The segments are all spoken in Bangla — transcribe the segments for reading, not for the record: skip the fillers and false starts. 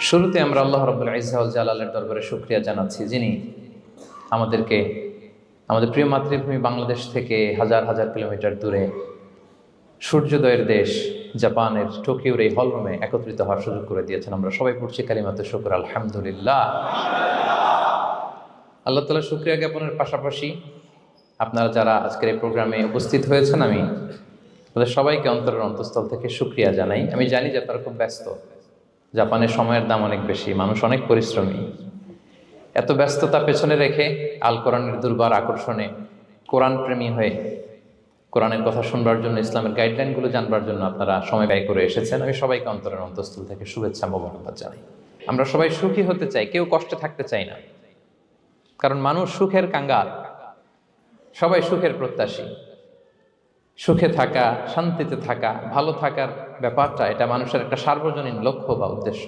শুরুতে আমরা আল্লাহ রাব্বুল ইজ্জা ওয়াল জালালের দরবারে শুকরিয়া জানাচ্ছি, যিনি আমাদেরকে আমাদের প্রিয় মাতৃভূমি বাংলাদেশ থেকে হাজার হাজার কিলোমিটার দূরে সূর্যোদয়ের দেশ জাপানের টোকিওর এই হলরুমে একত্রিত হওয়ার সুযোগ করে দিয়েছেন। আমরা সবাই পড়ছি কালিমাতে শুকর আলহামদুলিল্লাহ। আল্লাহ তাআলার শুকরিয়া জ্ঞাপনের পাশাপাশি আপনারা যারা আজকের এই প্রোগ্রামে উপস্থিত হয়েছেন, আমি তাদের সবাইকে অন্তরের অন্তঃস্থল থেকে শুকরিয়া জানাই। আমি জানি যে আপনারা খুব ব্যস্ত, জাপানের সময়ের দাম অনেক বেশি, মানুষ অনেক পরিশ্রমী। এত ব্যস্ততা পেছনে রেখে আল কোরআনের দুর্বার আকর্ষণে কোরআন প্রেমী হয়ে কোরআনের কথা শুনবার জন্য, ইসলামের গাইডলাইনগুলো জানবার জন্য আপনারা সময় ব্যয় করে এসেছেন। আমি সবাইকে অন্তরের অন্তঃস্থল থেকে শুভেচ্ছা মোবারকবাদ জানাই। আমরা সবাই সুখী হতে চাই, কেউ কষ্টে থাকতে চাই না, কারণ মানুষ সুখের কাঙ্গাল, সবাই সুখের প্রত্যাশী। সুখে থাকা, শান্তিতে থাকা, ভালো থাকার ব্যাপারটা এটা মানুষের একটা সার্বজনীন লক্ষ্য বা উদ্দেশ্য।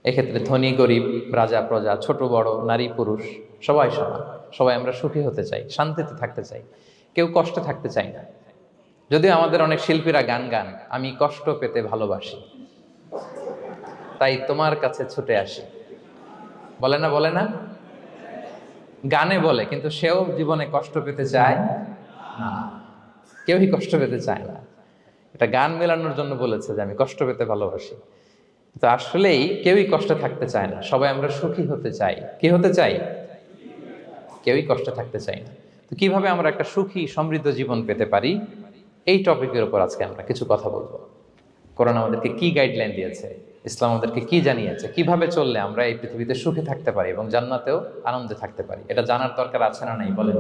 এক্ষেত্রে ধনী গরিব, রাজা প্রজা, ছোট বড়, নারী পুরুষ সবাই সমান। সবাই আমরা সুখী হতে চাই, শান্তিতে থাকতে চাই, কেউ কষ্টে থাকতে চাই না। যদিও আমাদের অনেক শিল্পীরা গান গান, আমি কষ্ট পেতে ভালোবাসি, তাই তোমার কাছে ছুটে আসি, বলে না? বলে না? গানে বলে, কিন্তু সেও জীবনে কষ্ট পেতে চায় না। কেউই কষ্ট পেতে চায় না। এটা গান মেলানোর জন্য বলেছে যে আমি কষ্ট পেতে ভালোবাসি, তো আসলেই কেউই কষ্টে থাকতে চায় না। সবাই আমরা সুখী হতে চাই। কি হতে চাই? কেউই কষ্টে থাকতে চাই না। তো কিভাবে আমরা একটা সুখী সমৃদ্ধ জীবন পেতে পারি, এই টপিকের উপর আজকে আমরা কিছু কথা বলবো। কোরআন আমাদেরকে কি গাইডলাইন দিয়েছে, ইসলাম আমাদেরকে কি জানিয়েছে, কিভাবে চললে আমরা এই পৃথিবীতে সুখে থাকতে পারি এবং জান্নাতেও আনন্দে থাকতে পারি, এটা জানার দরকার আছে না নাই? বলেন।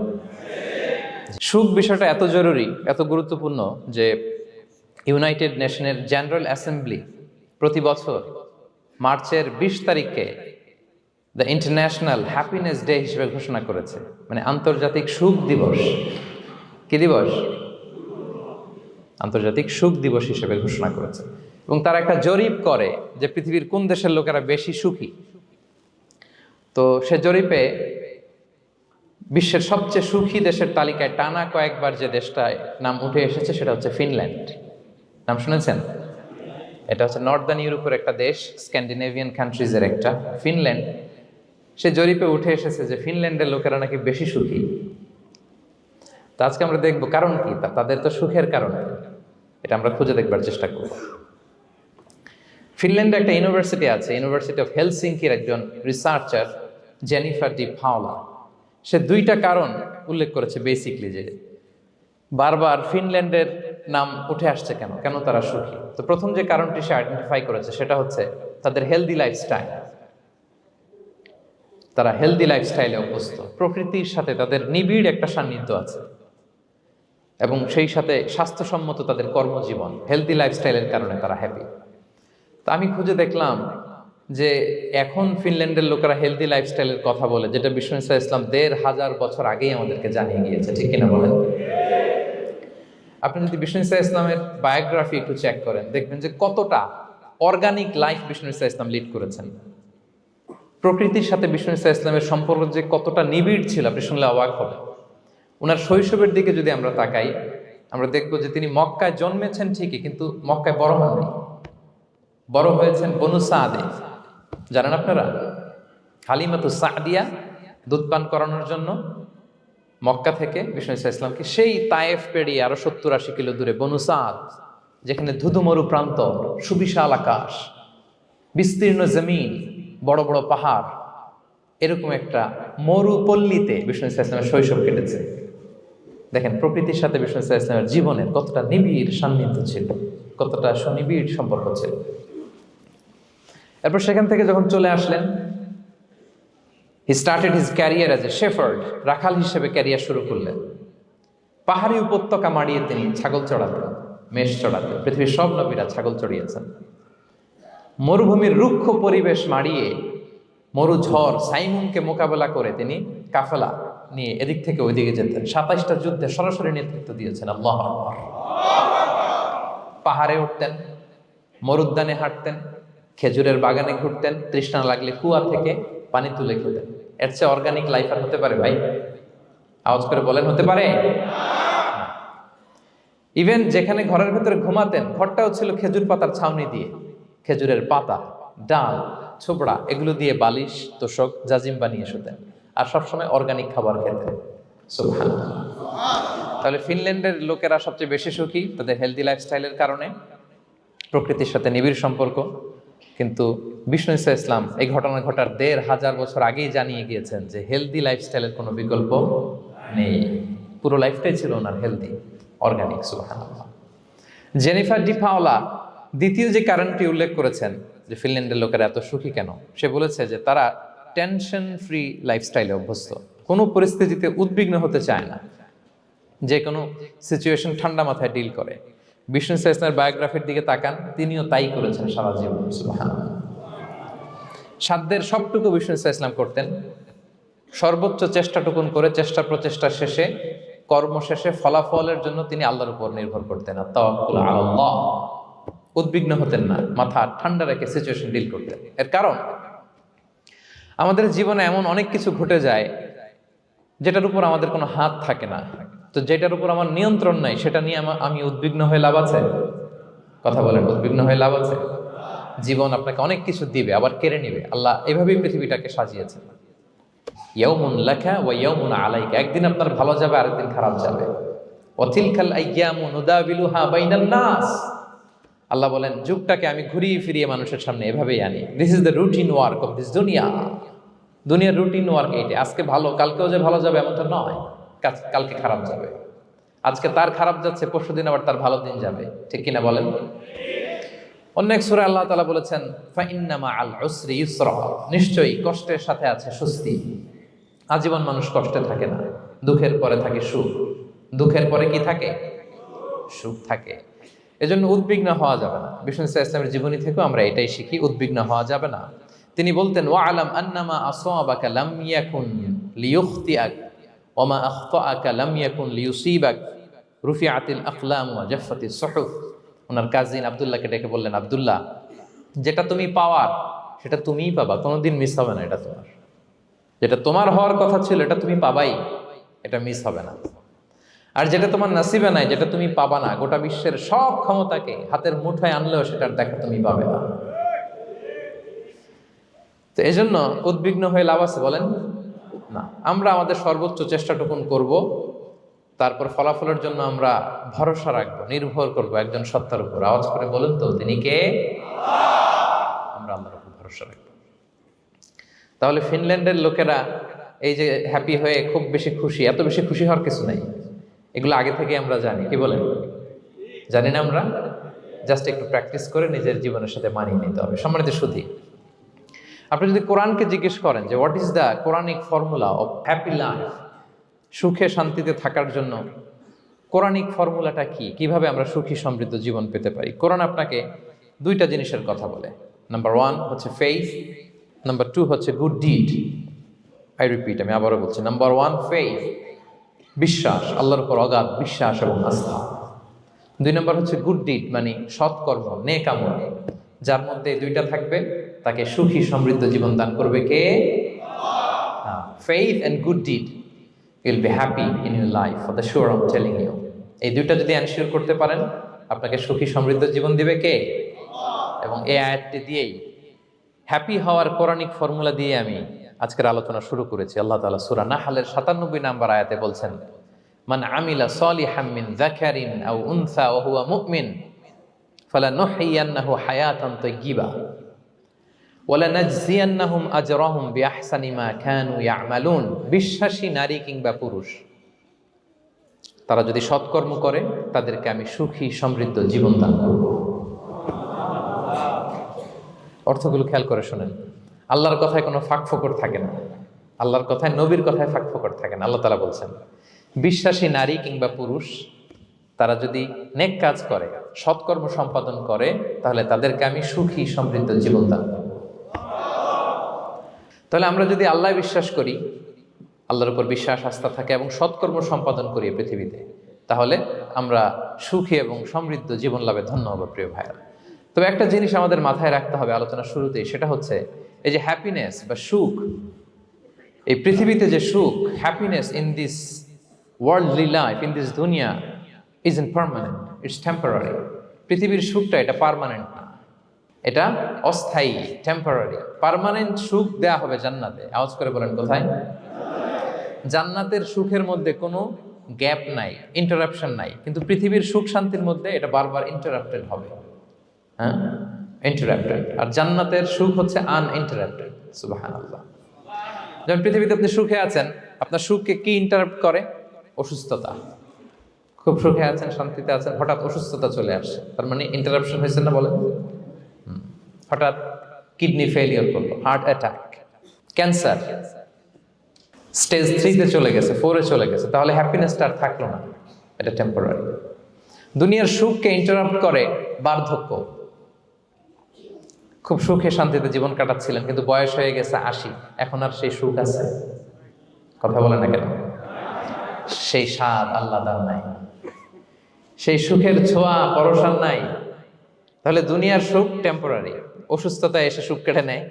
সুখ বিষয়টা এত জরুরি, এত গুরুত্বপূর্ণ যে ইউনাইটেড নেশনের জেনারেল অ্যাসেম্বলি প্রতি বছর মার্চের 20 তারিখকে দ্য ইন্টারন্যাশনাল হ্যাপিনেস ডে হিসেবে ঘোষণা করেছে, মানে আন্তর্জাতিক সুখ দিবস। কি দিবস? আন্তর্জাতিক সুখ দিবস হিসেবে ঘোষণা করেছে। এবং তারা একটা জরিপ করে যে পৃথিবীর কোন দেশের লোকেরা বেশি সুখী। তো সে জরিপে বিশ্বের সবচেয়ে সুখী দেশের তালিকায় টানা কয়েকবার যে দেশটায় নাম উঠে এসেছে সেটা হচ্ছে ফিনল্যান্ড। নাম শুনেছেন? এটা হচ্ছে নর্দার্ন ইউরোপের একটা দেশ, স্ক্যান্ডিনেভিয়ান কান্ট্রিজের একটা, ফিনল্যান্ড। সে জরিপে উঠে এসেছে যে ফিনল্যান্ডের লোকেরা নাকি বেশি সুখী। তো আজকে আমরা দেখবো কারণ কি, তাদের তো সুখের কারণ এটা আমরা খুঁজে দেখবার চেষ্টা করব। ফিনল্যান্ডে একটা ইউনিভার্সিটি আছে, ইউনিভার্সিটি অফ হেলসিঙ্কির একজন রিসার্চার জেনিফার ডি পাওলা, সে 2টা কারণ উল্লেখ করেছে বেসিকলি, যে বারবার ফিনল্যান্ডের নাম উঠে আসছে কেন, কেন তারা সুখী। তো প্রথম যে কারণটি সে আইডেন্টিফাই করেছে সেটা হচ্ছে তাদের হেলদি লাইফস্টাইল। তারা হেলদি লাইফস্টাইলে অভ্যস্ত, প্রকৃতির সাথে তাদের নিবিড় একটা সান্নিধ্য আছে এবং সেই সাথে স্বাস্থ্যসম্মত তাদের কর্মজীবন। হেলদি লাইফস্টাইলের কারণে তারা হ্যাপি। তো আমি খুঁজে দেখলাম যে এখন ফিনল্যান্ডের লোকেরা হেলদি লাইফস্টাইলের কথা বলে, যেটা বিষ্ণু ইসলাম 1500 বছর আগেই আমাদেরকে জানিয়ে গিয়েছে। ঠিক কিনা বলেন? আপনি যদি বিষ্ণু ইসলামের বায়োগ্রাফি একটু চেক করেন, দেখবেন যে কতটা অর্গানিক লাইফ বিষ্ণু ইসলাম লিড করেছেন। প্রকৃতির সাথে বিষ্ণু ইসলামের সম্পর্ক যে কতটা নিবিড় ছিল, আপনি শুনলে অবাক হবেন। ওনার শৈশবের দিকে যদি আমরা তাকাই, আমরা দেখবো যে তিনি মক্কায় জন্মেছেন ঠিকই, কিন্তু মক্কায় বড় হননি। বড় হয়েছেন বনু সাদে। জানেন আপনারা? হালিমাতু সাদিয়া দুধ পান করানোর জন্য মক্কা থেকে বিষ্ণু ইসলামকে সেই তায়েফ পেরিয়ে আরো 70-80 কিলো দূরে বনু সাদ, যেখানে ধুধু মরু প্রান্ত, সুবিশাল আকাশ, বিস্তীর্ণ জমিন, বড় বড় পাহাড়, এরকম একটা মরুপল্লীতে বিষ্ণু ইসলামের শৈশব কেটেছে। দেখেন প্রকৃতির সাথে বিষ্ণু ইসলামের জীবনের কতটা নিবিড় সান্নিধ্য ছিল, কতটা সুনিবিড় সম্পর্ক ছিল। এরপর সেখান থেকে যখন চলে আসলেন, he started his career as a shepherd, রাখাল হিসেবে ক্যারিয়ার শুরু করলেন। পাহাড়ি উপত্যকা মাড়িয়ে তিনি ছাগল চড়াতেন, মেষ চড়াতেন। পৃথিবীর সব নবীরা ছাগল চড়িয়েছেন। মরুভূমির রুক্ষ পরিবেশ মাড়িয়ে মরু ঝড় সাইমুনকে মোকাবেলা করে তিনি কাফেলা নিয়ে এদিক থেকে ওইদিকে যেতেন। 27টা যুদ্ধে সরাসরি নেতৃত্ব দিয়েছেন। আল্লাহু আকবার। পাহাড়ে উঠতেন, মরুদ্যানে হাঁটতেন, খেজুরের বাগানে ঘুরতেন, তৃষ্ণা লাগলে কুয়া থেকে পানি তুলে খেতেন। এর চেয়ে অর্গানিক লাইফ আর হতে পারে ভাই? আওয়াজ করে বলেন, হতে পারে? ইভেন যেখানে ঘরের ভেতরে ঘুমাতেন, ঘরটাও ছিল খেজুর পাতার ছাউনি দিয়ে, খেজুরের পাতা, ডাল, ছোবড়া এগুলো দিয়ে বালিশ, তোষক, জাজিম বানিয়ে শুতেন, আর সবসময় অর্গানিক খাবার খেতেন। সুবহানাল্লাহ। তাহলে ফিনল্যান্ডের লোকেরা সবচেয়ে বেশি সুখী তাদের হেলদি লাইফস্টাইলের কারণে, প্রকৃতির সাথে নিবিড় সম্পর্ক। কিন্তু বিষ্ণু ঈসা ইসলাম এই ঘটনা ঘটার ১৫০০ বছর আগেই জানিয়ে গিয়েছেন যে হেলদি লাইফস্টাইলের কোনো বিকল্প নেই। পুরো লাইফটাই ছিল ওনার হেলদি, অর্গানিক। সুবহানাল্লাহ। জেনিফার ডি পাওলা দ্বিতীয় যে কারণটি উল্লেখ করেছেন যে ফিনল্যান্ডের লোকেরা এত সুখী কেন, সে বলেছে যে তারা টেনশন ফ্রি লাইফস্টাইলে অভ্যস্ত, কোনো পরিস্থিতিতে উদ্বিগ্ন হতে চায় না, যে কোনো সিচুয়েশন ঠান্ডা মাথায় ডিল করে। বিষ্ণু ঈসা ইসলামের বায়োগ্রাফির দিকে তাকান, তিনিও তাই করেছেন সারা জীবন। সুবহানাল্লাহ। সাধ্যের সবটুকু বিষ্ণু ঈসা ইসলাম করতেন, সর্বোচ্চ চেষ্টাটুকুন করে চেষ্টা প্রচেষ্টা শেষে, কর্ম শেষে ফলাফলের জন্য তিনি আল্লাহর উপর নির্ভর করতেন। আর তাওয়াক্কুল আলাল্লাহ, উদ্বিগ্ন হতেন না, মাথা ঠান্ডা রেখে সিচুয়েশন ডিল করতেন। এর কারণ আমাদের জীবনে এমন অনেক কিছু ঘটে যায় যেটার উপর আমাদের কোনো হাত থাকে না। তো যেটার উপর আমার নিয়ন্ত্রণ নাই সেটা নিয়ে আমি উদ্বিগ্ন হয়ে লাভ আছে? কথা বলেন, উদ্বিগ্ন হয়ে লাভ আছে? জীবন আপনাকে অনেক কিছু দিবে, আবার কেড়ে নিবে। আল্লাহ এভাবেই পৃথিবীটাকে সাজিয়েছেন। ইয়াউমুন লাকা ওয়া ইয়াউমুন আলাইকা, একদিন আপনার ভালো যাবে, আরেকদিন খারাপ যাবে। ওয়া তিলকাল আইয়ামু নুদাবিলুহা বাইনান নাস, আল্লাহ বলেন যুগটাকে আমি ঘুরিয়ে ফিরিয়ে মানুষের সামনে এভাবেই আনি। This is the routine work of this দুনিয়া। দুনিয়ার রুটিন ওয়ার্ক এইটা। আজকে ভালো, কালকেও যে ভালো যাবে এমনটা নয়, কালকে খারাপ যাবে। আজকে তার খারাপ যাচ্ছে, পরশুদিন আবার তার ভালো দিন যাবে। ঠিক কিনা বলেন? অন্য এক সূরায় আল্লাহ তাআলা বলেছেন ফাইন্না মাআল উসরি ইউসরা, নিশ্চয়ই কষ্টের সাথে আছে স্বস্তি। আজীবন মানুষ কষ্টে থাকে না, দুঃখের পরে থাকে সুখ। দুঃখের পরে কি থাকে? সুখ থাকে। এজন্য উদ্বিগ্ন হওয়া যাবে না। বিষ্ণু ঈসা ইসলামের জীবনী থেকেও আমরা এটাই শিখি, উদ্বিগ্ন হওয়া যাবে না। তিনি বলতেন ওয়া আলাম আন্নামা আসাবাকা লাম ইয়াকুন লিয়ুখতিআক ওয়া মা আখতাআকা লাম ইয়াকুন লিয়ুসিবাক রুফিআতিল আকলাম ওয়া জাফফাতিস সুহুফ। ওনার কাজিন আব্দুল্লাহকে ডেকে বললেন, আব্দুল্লাহ, যেটা তুমি পাওয়ার সেটা তুমিই পাবা, কোনোদিন মিস হবে না। এটা তোমার, যেটা তোমার হওয়ার কথা ছিল এটা তুমি পাবাই, এটা মিস হবে না। আর যেটা তোমার নসিবে নাই, যেটা তুমি পাবা না, গোটা বিশ্বের সব ক্ষমতাকে হাতের মুঠোয় আনলেও সেটার দেখা তুমি পাবে না। তো এই জন্য উদ্বিগ্ন হয়ে লাভ আছে বলেন না। আমরা আমাদের সর্বোচ্চ চেষ্টাটুকুন করব, তারপর ফলাফলের জন্য আমরা ভরসা রাখবো, নির্ভর করব একজন সত্তার উপর। আওয়াজ করে বলেন তো, তিনি কে? আমরা আল্লাহর উপর ভরসা রাখবো। তাহলে ফিনল্যান্ডের লোকেরা এই যে হ্যাপি হয়ে খুব বেশি খুশি, এত বেশি খুশি হওয়ার কিছু নাই। এগুলো আগে থেকে আমরা জানি, কি বলেন? জানি না আমরা? জাস্ট একটু প্র্যাকটিস করে নিজের জীবনের সাথে মানিয়ে নিতে হবে। সম্মানিত সুধী, আপনি যদি কোরআনকে জিজ্ঞেস করেন যে what is the Quranic formula of happy life, সুখে শান্তিতে থাকার জন্য কোরআনিক ফর্মুলাটা কি, কিভাবে আমরা সুখী সমৃদ্ধ জীবন পেতে পারি, কোরআন আপনাকে দুইটা জিনিসের কথা বলে। নাম্বার 1 হচ্ছে ফেইথ, নাম্বার 2 হচ্ছে গুড ডিড। আই রিপিট, আমি আবারও বলছি, নাম্বার 1 ফেইথ, বিশ্বাস, আল্লাহর উপর অগাধ বিশ্বাস এবং আস্থা। 2 নম্বর হচ্ছে গুড ডিড, মানে সৎকর্ম, নেক আমল। যার মধ্যে দুইটা থাকবে তাকে সুখী সমৃদ্ধ জীবন দান করবে কে? Faith and good deed, you will be happy in your life for the sure, I am telling you. এই দুইটা যদি এনশিওর করতে পারেন, আপনাকে সুখী সমৃদ্ধ জীবন দিবে কে? এবং এই আয়াতটি দিয়েই, হ্যাপি হওয়ার কোরআনিক ফর্মুলা দিয়ে আমি আজকের আলোচনা শুরু করেছি। আল্লাহ তাআলা সূরা নাহলের ৯৭ নম্বর আয়াতে বলছেন, মান আমিলা সলিহাম মিন যাকারিন আও উনসা ওয়া হুয়া মুমিন ফালানুহইয়ান্নাহু হায়াতান তাইয়্যিবা ওয়া লানাজজিয়ান্নাহুম আজরাহুম বিআহসানি মা কানু ইয়ামালুন। বিশ্বাসী নারী কিংবা পুরুষ তারা যদি সৎকর্ম করে, তাদেরকে আমি সুখী সমৃদ্ধ জীবন দান করব। অর্থগুলো খেয়াল করে শোনেন। আল্লাহর কথায় কোনো ফাঁকফোকর থাকে না, আল্লাহর কথায়, নবীর কথায় ফাঁকফোকর থাকে না। আল্লাহ তাআলা বলছেন বিশ্বাসী নারী কিংবা পুরুষ তারা যদি নেক কাজ করে, সৎকর্ম সম্পাদন করে, তাহলে তাদেরকে আমি সুখী সমৃদ্ধ জীবন দান করব। তাহলে আমরা যদি আল্লাহ বিশ্বাস করি, আল্লাহর উপর বিশ্বাস আস্থা থাকে এবং সৎকর্ম সম্পাদন করি পৃথিবীতে, তাহলে আমরা সুখী এবং সমৃদ্ধ জীবন লাভে ধন্য হব প্রিয় ভাইরা। তবে একটা জিনিস আমাদের মাথায় রাখতে হবে আলোচনার শুরুতেই, সেটা হচ্ছে এই যে হ্যাপিনেস বা সুখ, এই পৃথিবীতে যে সুখ, happiness in this worldly life, in this দুনিয়া ইজন্ট পার্মানেন্ট, ইটস টেম্পোরারি। পৃথিবীর সুখটা এটা পার্মানেন্ট না, এটা অস্থায়ী, টেম্পোরারি। পার্মানেন্ট সুখ দেয়া হবে জান্নাতে। আওয়াজ করে বলেন কোথায়? জান্নাতের সুখের মধ্যে কোনো গ্যাপ নাই, ইন্টারাপশন নাই, কিন্তু পৃথিবীর সুখ শান্তির মধ্যে এটা বারবার ইন্টারাপ্টেড হবে। হ্যাঁ, ইন্টারাপ্টেড। আর জান্নাতের সুখ হচ্ছে আনইন্টারাপ্টেড। সুবহানাল্লাহ। যেমন পৃথিবীতে আপনি সুখে আছেন, আপনার সুখকে কি ইন্টারাপ্ট করে? অসুস্থতা। খুব সুখে আছেন, শান্তিতে আছেন, হঠাৎ অসুস্থতা চলে আসছে, তার মানে ইন্টারাপশন হয়েছে না বলেন? হঠাৎ কিডনি ফেলিওর করলো, হার্ট অ্যাটাক, ক্যান্সার স্টেজ 3-তে চলে গেছে, 4-এ চলে গেছে, তাহলে হ্যাপিনেসটা আর থাকলো না। এটা টেম্পোরারি। দুনিয়ার সুখকে ইন্টারাপ্ট করে বার্ধক্য। খুব সুখে শান্তিতে জীবন কাটাচ্ছিলেন, কিন্তু বয়স হয়ে গেছে 80, এখন আর সেই সুখ আছে? কথা বলে না কেন? সেই স্বাদ আল্লাহর নাই, সেই সুখের ছোঁয়া পরশান নাই। তাহলে দুনিয়ার সুখ টেম্পোরারি। অসুস্থতা এসে সুখ কেড়ে নেয়,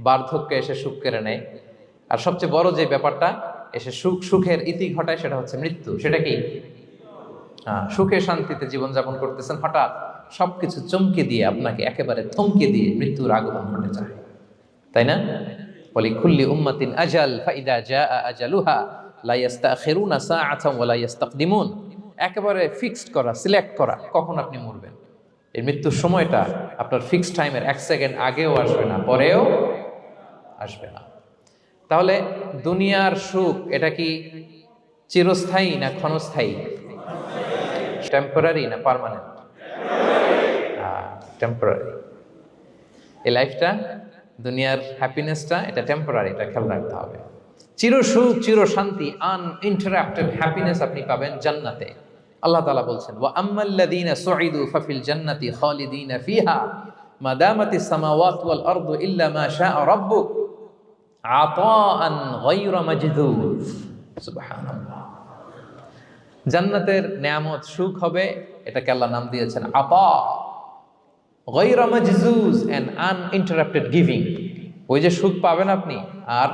বার্ধক্য এসে সুখ কেড়ে নেয়, আর সবচেয়ে বড় যে ব্যাপারটা এসে সুখের ইতি ঘটায় সেটা হচ্ছে মৃত্যু। সেটা কি? সুখে শান্তিতে জীবনযাপন করতেছেন, হঠাৎ সবকিছু চমকে দিয়ে, আপনাকে একেবারে থমকে দিয়ে মৃত্যুর আগমন ঘটে যায়, তাই না? বলি কুল্লি উম্মাতিন আজাল ফাইদা জাআ আজালুহা লা ইস্তাখিরুনা সাআতান ওয়া লা ইস্তাকদিমুন। একেবারে ফিক্সড করা, সিলেক্ট করা কখন আপনি মরবেন। এই মৃত্যুর সময়টা আপনার ফিক্সড টাইমের 1 সেকেন্ড আগেও আসবে না, পরেও আসবে না। তাহলে দুনিয়ার সুখ এটা কি চিরস্থায়ী না ক্ষণস্থায়ী? টেম্পোরারি না পার্মানেন্ট? টেম্পোরারি। এই লাইফটা, দুনিয়ার হ্যাপিনেসটা, এটা টেম্পোরারি, এটা খেয়াল রাখতে হবে। চির সুখ, চির শান্তি, আনইন্টারাপ্টেড হ্যাপিনেস আপনি পাবেন জান্নাতে। আল্লাহ তাআলা বলছেন, ওয়া আম্মাল্লাযীনা সুঈদু ফাফিল জান্নাতি খালিদিনা ফিহা মা দামাতিস সামাওয়াতু ওয়াল আরদু ইল্লা মা শাআ রাব্বুক আতাআন গায়রা মাজদুদ। সুবহানাল্লাহ। জান্নাতের নেয়ামত, সুখ হবে, এটাকে আল্লাহ নাম দিয়েছেন আতা, গায়রা মাজজুজ, এন্ড আনইন্টারাপ্টেড গিভিং। ওই যে সুখ পাবেন আপনি, আর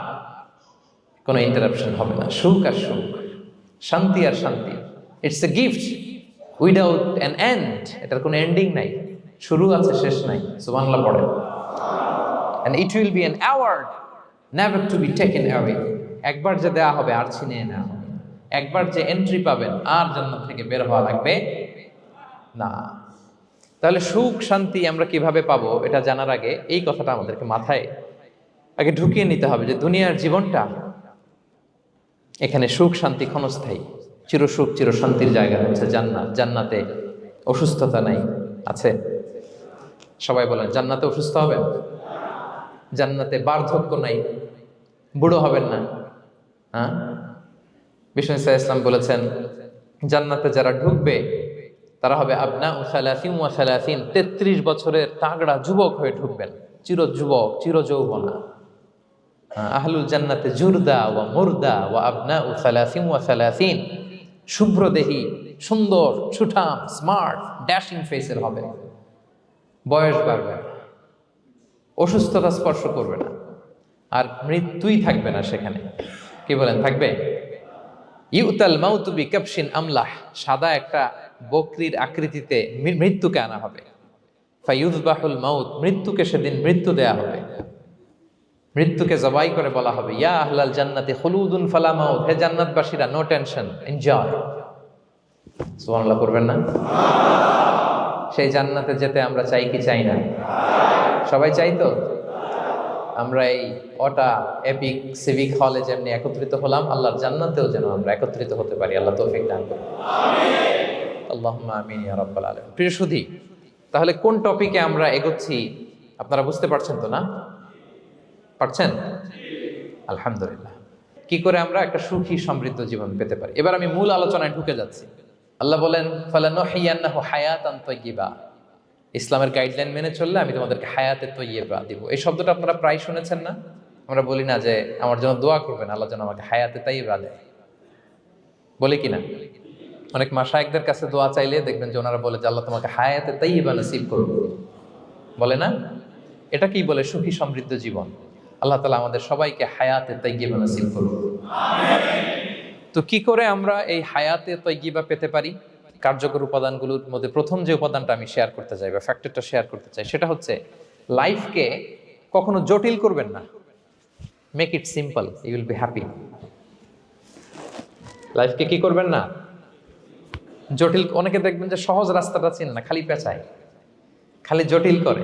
কোনো ইন্টারাপশন হবে না। সুখ আর সুখ, শান্তি আর শান্তি। It's a gift without an end. এটার কোনো এন্ডিং নাই, শুরু আছে শেষ নাই। সুবহানাল্লাহ পড়েন। And it will be an award never to be taken away. একবার যে দেয়া হবে আর ছিনিয়ে নেওয়া হবে। একবার যে এন্ট্রি পাবেন, আর জান্নাত থেকে বের হওয়া লাগবে না। তাহলে সুখ শান্তি আমরা কিভাবে পাবো, এটা জানার আগে এই কথাটা আমাদেরকে মাথায় আগে ঢুকিয়ে নিতে হবে যে দুনিয়ার জীবনটা, এখানে সুখ শান্তি ক্ষণস্থায়ী। চির সুখ চির শান্তির জায়গা হচ্ছে জান্নাত। জান্নাতে অসুস্থতা নাই, আছে? সবাই বলেন, জান্নাতে অসুস্থ হবেন? জান্নাতে বার্ধক্য নাই, বুড়ো হবেন না। হ্যাঁ, বিষ্ণু ইসলাম বলেছেন, জান্নাতে যারা ঢুকবে তারা হবে আবনাউ সালাসিন ওয়া সালাসিন, 33 বছরের তাগড়া যুবক হয়ে ঢুকবেন, চির যুবক, চির যৌবনা। আহলুল জান্নাতে জুরদা ওয়া মুরদা ওয়া আবনাউ সালাসিন ওয়া সালাসিন, শুভ্রদেহী, সুন্দর, সুঠাম, স্মার্ট, ড্যাশিং ফেসের হবে। বয়স বাড়বে না, অসুস্থতা স্পর্শ করবে না, আর মৃত্যুই থাকবে না সেখানে। কি বলেন, থাকবে? ইউতাল মাউতু বিকাবশিন আমলাহ, সাদা একটা বকরির আকৃতিতে মৃত্যুকে আনা হবে। ফায়ুযবাহুল মাউত, মৃত্যুকে সেদিন মৃত্যু দেয়া হবে। মৃত্যুকে জবাই করে বলা হবে, ইয়া আহলাল জান্নাতি খুলুদুন ফালা মাউত, হে জান্নাতবাসীরা, নো টেনশন, এনজয়। সুবহানাল্লাহ করবেন না? সেই জান্নাতে যেতে আমরা চাই কি চাই না? সবাই চাই তো? আমরা এই ওটা এপিক সিভিক হলে যেমনি একত্রিত হলাম, আল্লাহর জান্নাতেও যেন আমরা একত্রিত হতে পারি। আল্লাহ তৌফিক দান করুন। আল্লাহুম্মা আমিন ইয়া রাব্বাল আলামিন। প্রিয় সুধী, তাহলে কোন টপিকে আমরা এগোচ্ছি আপনারা বুঝতে পারছেন তো না? পারছেন? আলহামদুলিল্লাহ। কি করে আমরা একটা সুখী সমৃদ্ধ জীবন পেতে পারি, এবার আমি মূল আলোচনায় ঢুকে যাচ্ছি। আল্লাহ বলেন, ফালানুহিয়ান্নাহু হায়াতান তাইয়্যিবা, ইসলামের গাইডলাইন মেনে চললে আমি তোমাদেরকে হায়াতে তৈয়্যিবা দিব। এই শব্দটা আপনারা প্রায় শুনেছেন না? আমরা বলি না যে আমার জন্য দোয়া করবেন, আল্লাহ যেন আমাকে হায়াতে তৈয়্যিবা দেয়, বলি কিনা? অনেক মাশায়েখদের কাছে দোয়া চাইলে দেখবেন যে ওনারা বলে যে আল্লাহ তোমাকে হায়াতে তৈয়্যিবা নসিব করুন, বলে না? এটা কি বলে? সুখী সমৃদ্ধ জীবন। আল্লাহ তাআলা আমাদের সবাইকে হায়াতে তৈয়্যিবা নসিব করুন। তো কি করে আমরা এই হায়াতে তৈয়্যিবা পেতে পারি? কার্যকর উপাদানগুলোর মধ্যে প্রথম যে উপাদানটা আমি শেয়ার করতে চাই বা ফ্যাক্টরটা শেয়ার করতে চাই, সেটা হচ্ছে লাইফকে কখনো জটিল করবেন না, make it simple, you will be happy. লাইফকে কি করবেন না, জটিল। অনেকে দেখবেন যে সহজ রাস্তাটা চিনে না, খালি পেঁচায়, খালি জটিল করে।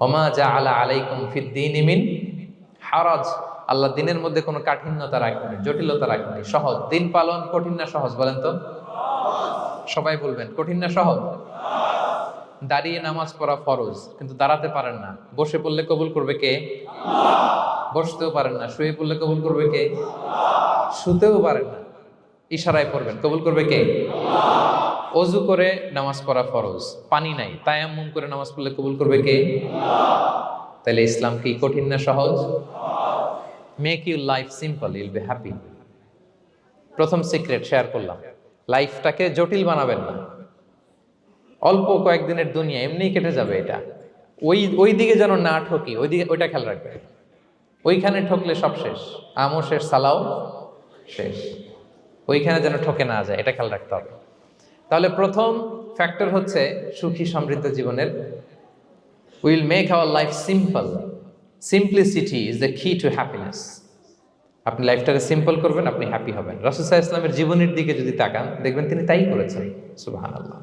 ওমা জাআলা আলাইকুম ফিদ্দীনি মিন হারাজ, আল্লাহ দিনের মধ্যে কোনো কাঠিন্যতা রাখেনি, জটিলতা রাখেনি, সহজ। দিন পালন কঠিন না সহজ, বলেন তো? সবাই বলবেন কঠিন না সহজ? দাঁড়িয়ে নামাজ পড়া ফরজ, কিন্তু দাঁড়াতে পারেন না। বসে পড়লে কবুল করবে কে? বসতেও পারেন না। শুয়ে পড়লে কবুল করবে কে? শুতেও পারেন না, ইশারায় পড়বেন, কবুল করবে কে? অজু করে নামাজ পড়া ফরজ, পানি নাই, তায়াম্মুম করে নামাজ পড়লে কবুল করবে কে? তাহলে ইসলাম কি কঠিন না সহজ? Make your life simple, Yule be happy. প্রথম সিক্রেট শেয়ার করলাম, লাইফটাকে জটিল বানাবেন না। অল্প কয়েকদিনের দুনিয়া, এমনিই কেটে যাবে। এটা ওই দিকে যেন না ঠকি, ওইটা খেয়াল রাখবে। ওইখানে ঠকলে সব শেষ, আমও শেষ, সালাও শেষ। ওইখানে যেন ঠকে না যায়, এটা খেয়াল রাখতে হবে। তাহলে প্রথম ফ্যাক্টর হচ্ছে সুখী সমৃদ্ধ জীবনের, will make our life simple. Simplicity is the কি টু হ্যাপিনেস। আপনি লাইফটাকে সিম্পল করবেন, আপনি হ্যাপি হবেন। রাসূল সাল্লাল্লাহু আলাইহি ওয়াসাল্লামের জীবনের দিকে যদি তাকান, দেখবেন তিনি তাই করেছেন। সুবহানাল্লাহ।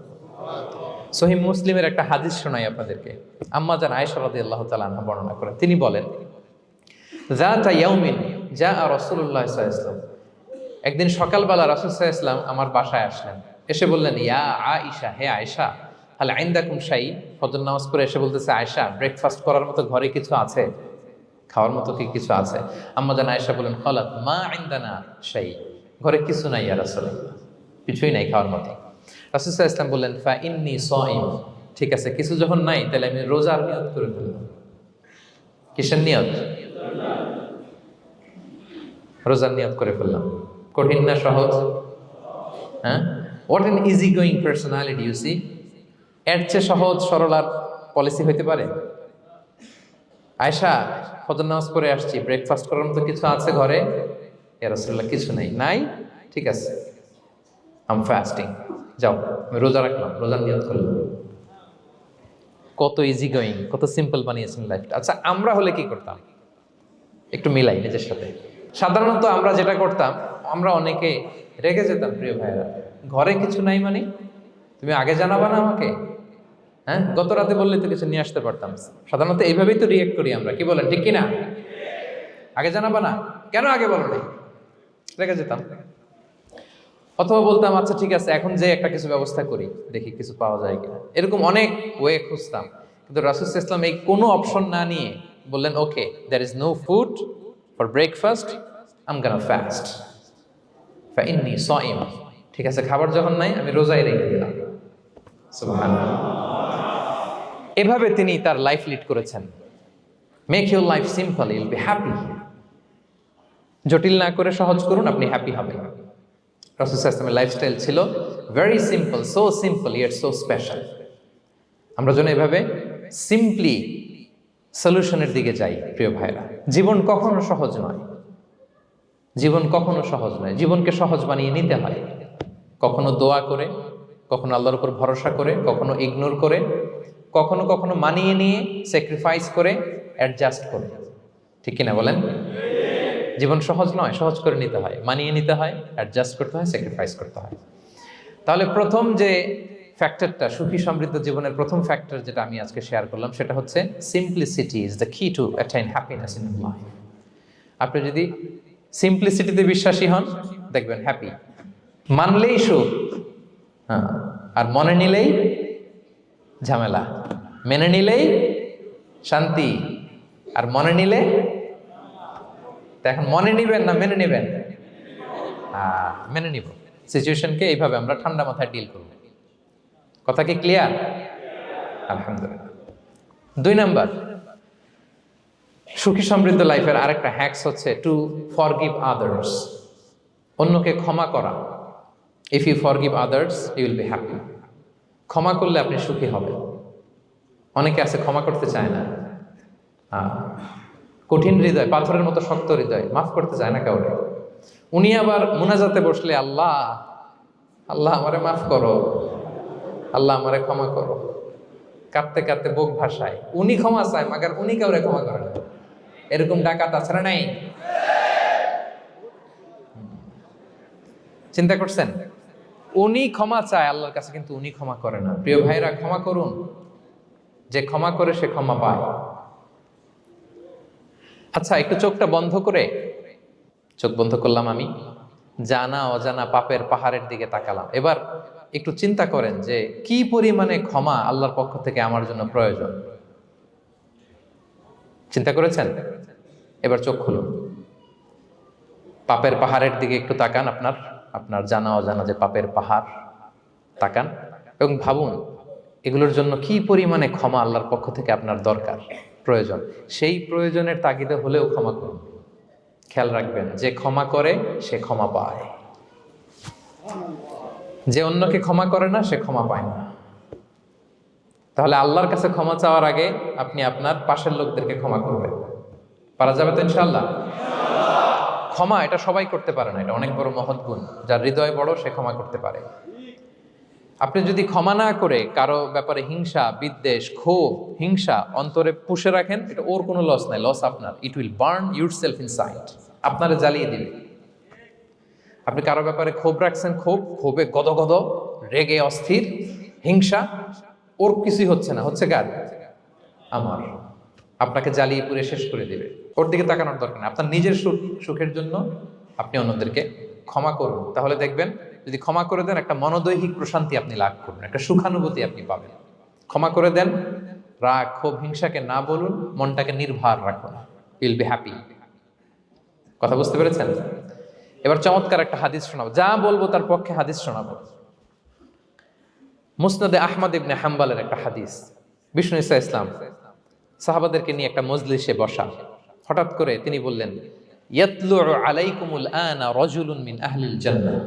সহিহ মুসলিমের একটা হাদিস শোনাই আপনাদেরকে। আম্মা জান আয়েশা রাদিয়াল্লাহু তাআলা আনহা বর্ণনা করেন। তিনি বলেন, যাতা ইয়াউমিন জাআ রাসূলুল্লাহ সাল্লাল্লাহু আলাইহি ওয়াসাল্লাম, একদিন সকালবেলা রাসূল সাল্লাল্লাহু আলাইহি ওয়াসাল্লাম আমার বাসায় আসলেন। এসে বললেন, ইয়া আয়েশা, হে আয়েশা, হাল ইনদাকুম শাই। ফজর নামাজ পড়ে এসে বলতেছে, আয়েশা, ব্রেকফাস্ট করার মতো ঘরে কিছু আছে? খাওয়ার মতো কি কিছু আছে? আম্মা জান আয়েশা বলেন, খালাত মা ইনদানা শাই, ঘরে কিছু নাই ইয়া রাসূলুল্লাহ, কিছুই নাই খাওয়ার মতো। রাসূল সাল্লাল্লাহু আলাইহি ওয়াসাল্লাম বললেন, ফা ইন্নী সাইম, ঠিক আছে, কিছু যখন নাই তাহলে আমি রোজার নিয়ত করে ফেললাম। কিসের নিয়ত? রোজার নিয়ত করে ফেললাম। কঠিন না সহজ? হ্যাঁ, what an easy going personality you see. এর চেয়ে সহজ সরল আর পলিসি হইতে পারে? আয়েশা, ফজর নামাজ পড়ে আসছি, ব্রেকফাস্ট করার মতো কিছু আছে ঘরে? ইয়া রাসূলুল্লাহ, কিছু নাই। নাই, ঠিক আছে, আই এম ফাস্টিং, যাও আমি রোজা রাখলাম, রোজার নিয়ত করলাম। কত ইজি গোয়িং, কত সিম্পল বানিয়েছেন লাইফটা। আচ্ছা, আমরা হলে কি করতাম? একটু মিলাই নিজের সাথে। সাধারণত আমরা যেটা করতাম, আমরা অনেকে রেগে যেতাম। প্রিয় ভাইয়েরা, ঘরে কিছু নাই মানে তুমি আগে জানাবা না আমাকে? হ্যাঁ, গত রাতে বললে তো কিছু নিয়ে আসতে পারতাম। সাধারণত এইভাবেই তো রিয়েক্ট করি আমরা, কি বলেন, ঠিক কিনা? আগে জানাবা না, কেন আগে বলো নাই? রেগে যেতাম। অথবা বলতাম, আচ্ছা ঠিক আছে, এখন যে একটা কিছু ব্যবস্থা করি, দেখি কিছু পাওয়া যায় কিনা। এরকম অনেক ওয়ে খুঁজতাম। কিন্তু রাসূল সাল্লাল্লাহু আলাইহি ওয়াসাল্লাম এই কোনো অপশন না নিয়ে বললেন, okay, there is no food for breakfast, I am gonna fast, ফা ইন্নী সাইম, ঠিক আছে, খাবার যখন নাই আমি রোজাই রেখে দিলাম। সুবহানাল্লাহ। এভাবে তিনি তার লাইফ লিড করেছেন। Make your life simple, Yule be happy. জটিল না করে সহজ করুন, আপনি হ্যাপি হবেন। রাসূল সাল্লাল্লাহু আলাইহি ওয়াসাল্লামের লাইফস্টাইল ছিল very simple, so simple yet so special. আমরা যেন এভাবে সিম্পলি সলিউশনের দিকে যাই। প্রিয় ভাইরা, জীবন কখনো সহজ নয়, জীবন কখনো সহজ নয়। জীবনকে সহজ বানিয়ে নিতে হয়, কখনো দোয়া করে, কখনো আল্লাহর উপর ভরসা করে, কখনো ইগনোর করে, কখনো কখনো মানিয়ে নিয়ে, স্যাক্রিফাইস করে, অ্যাডজাস্ট করে। ঠিক কিনা বলেন? জীবন সহজ নয়, সহজ করে নিতে হয়, মানিয়ে নিতে হয়, অ্যাডজাস্ট করতে হয়, স্যাক্রিফাইস করতে হয়। তাহলে প্রথম যে ফ্যাক্টরটা, সুখী সমৃদ্ধ জীবনের প্রথম ফ্যাক্টর যেটা আমি আজকে শেয়ার করলাম, সেটা হচ্ছে সিম্পলিসিটি ইজ দ্য কি টু অ্যাটাইন হ্যাপিনেস ইন লাইফ। আপনি যদি সিম্পলিসিটিতে বিশ্বাসী হন, দেখবেন হ্যাপি। মানলেই সুখ, হ্যাঁ, আর মনে নিলেই ঝামেলা। মেনে নিলেই শান্তি, আর মনে নিলে, এখন মনে নিবেন না মেনে নিবেন? মেনে নিব। সিচুয়েশনকে এইভাবে আমরা ঠান্ডা মাথায় ডিল করব। কথা কি ক্লিয়ার? আলহামদুলিল্লাহ। 2 নাম্বার, সুখী সমৃদ্ধ লাইফের আরেকটা হ্যাকস হচ্ছে টু ফরগিভ আদার্স। অন্যকে ক্ষমা করা। If you forgive others, you will be happy. ক্ষমা করলে আপনি সুখী হবেন। অনেকে আছে ক্ষমা করতে চায় না, কঠিন হৃদয়, পাথরের মতো শক্ত হৃদয়, মাফ করতে চায় না কাউকে। উনি আবার মুনাজাতে বসলে, আল্লাহ আল্লাহ আমারে মাফ করো, আল্লাহ আমারে ক্ষমা করো, কাঁদতে কাঁদতে বুক ভাসায়, উনি ক্ষমা চায় মাগার উনি কাউরে ক্ষমা করে না। এরকম ডাকাত আছে না নাই? চিন্তা করছেন? উনি ক্ষমা চায় আল্লাহর কাছে, কিন্তু উনি ক্ষমা করে না। প্রিয় ভাইরা, ক্ষমা করুন। যে ক্ষমা করে সে ক্ষমা পায়। আচ্ছা, একটু চোখটা বন্ধ করে, চোখ বন্ধ করলাম আমি, জানা অজানা পাপের পাহাড়ের দিকে তাকালাম। এবার একটু চিন্তা করেন যে কি পরিমাণে ক্ষমা আল্লাহর পক্ষ থেকে আমার জন্য প্রয়োজন। চিন্তা করেছেন? এবার চোখ খুলুন, পাপের পাহাড়ের দিকে একটু তাকান, আপনার আপনার জানা অজানা যে পাপের পাহাড়, তাকান এবং ভাবুন এগুলোর জন্য কি পরিমাণে ক্ষমা আল্লাহর পক্ষ থেকে আপনার দরকার, প্রয়োজন। সেই প্রয়োজনের তাগিদে হলেও ক্ষমা করুন। খেয়াল রাখবেন, যে ক্ষমা করে সে ক্ষমা পায়, যে অন্যকে ক্ষমা করে না সে ক্ষমা পায় না। তাহলে আল্লাহর কাছে ক্ষমা চাওয়ার আগে আপনি আপনার পাশের লোকদেরকে ক্ষমা করবেন। পারা যাবে তো ইনশাআল্লাহ? ক্ষমা এটা সবাই করতে পারে না, এটা অনেক বড় মহৎ গুণ। যার হৃদয় বড় সে ক্ষমা করতে পারে। আপনি যদি ক্ষমা না করে কারো ব্যাপারে হিংসা, বিদ্বেষ, ক্ষোভ, হিংসা অন্তরে পুষে রাখেন, এটা ওর কোনো লস নাই, লস আপনার। It will burn yourself inside, আপনারে জ্বালিয়ে দিবে। আপনি কারো ব্যাপারে ক্ষোভ রাখছেন, ক্ষোভে গদগদ, রেগে অস্থির, হিংসা, ওর কিছুই হচ্ছে না, হচ্ছে কার? আমার। আপনাকে জ্বালিয়ে পুড়ে শেষ করে দিবে। ওর দিকে তাকানোর দরকার নেই। আপনার নিজের সুখের জন্য আপনি অন্যদেরকে ক্ষমা করুন। তাহলে দেখবেন, যদি ক্ষমা করে দেন, একটা মনোদৈহিক প্রশান্তি আপনি লাভ করবেন, একটা সুখানুভূতি আপনি পাবেন। ক্ষমা করে দেন, রাগ, ক্ষোভ, হিংসাকে না বলুন, মনটাকে নির্ভার রাখুন, উইল বি হ্যাপি। কথা বুঝতে পেরেছেন? এবার চমৎকার একটা হাদিস শোনাবো, যা বলবো তার পক্ষে হাদিস শোনাবো। মুসনাদে আহমদ ইবনে হাম্বালের একটা হাদিস। বিষ্ণু ঈসা ইসলাম সাহাবাদেরকে নিয়ে একটা মজলিসে বসা, হঠাৎ করে তিনি বললেন, ইয়াতলু আলাইকুমুল আনা রাজুলুন মিন আহলিল জান্নাহ।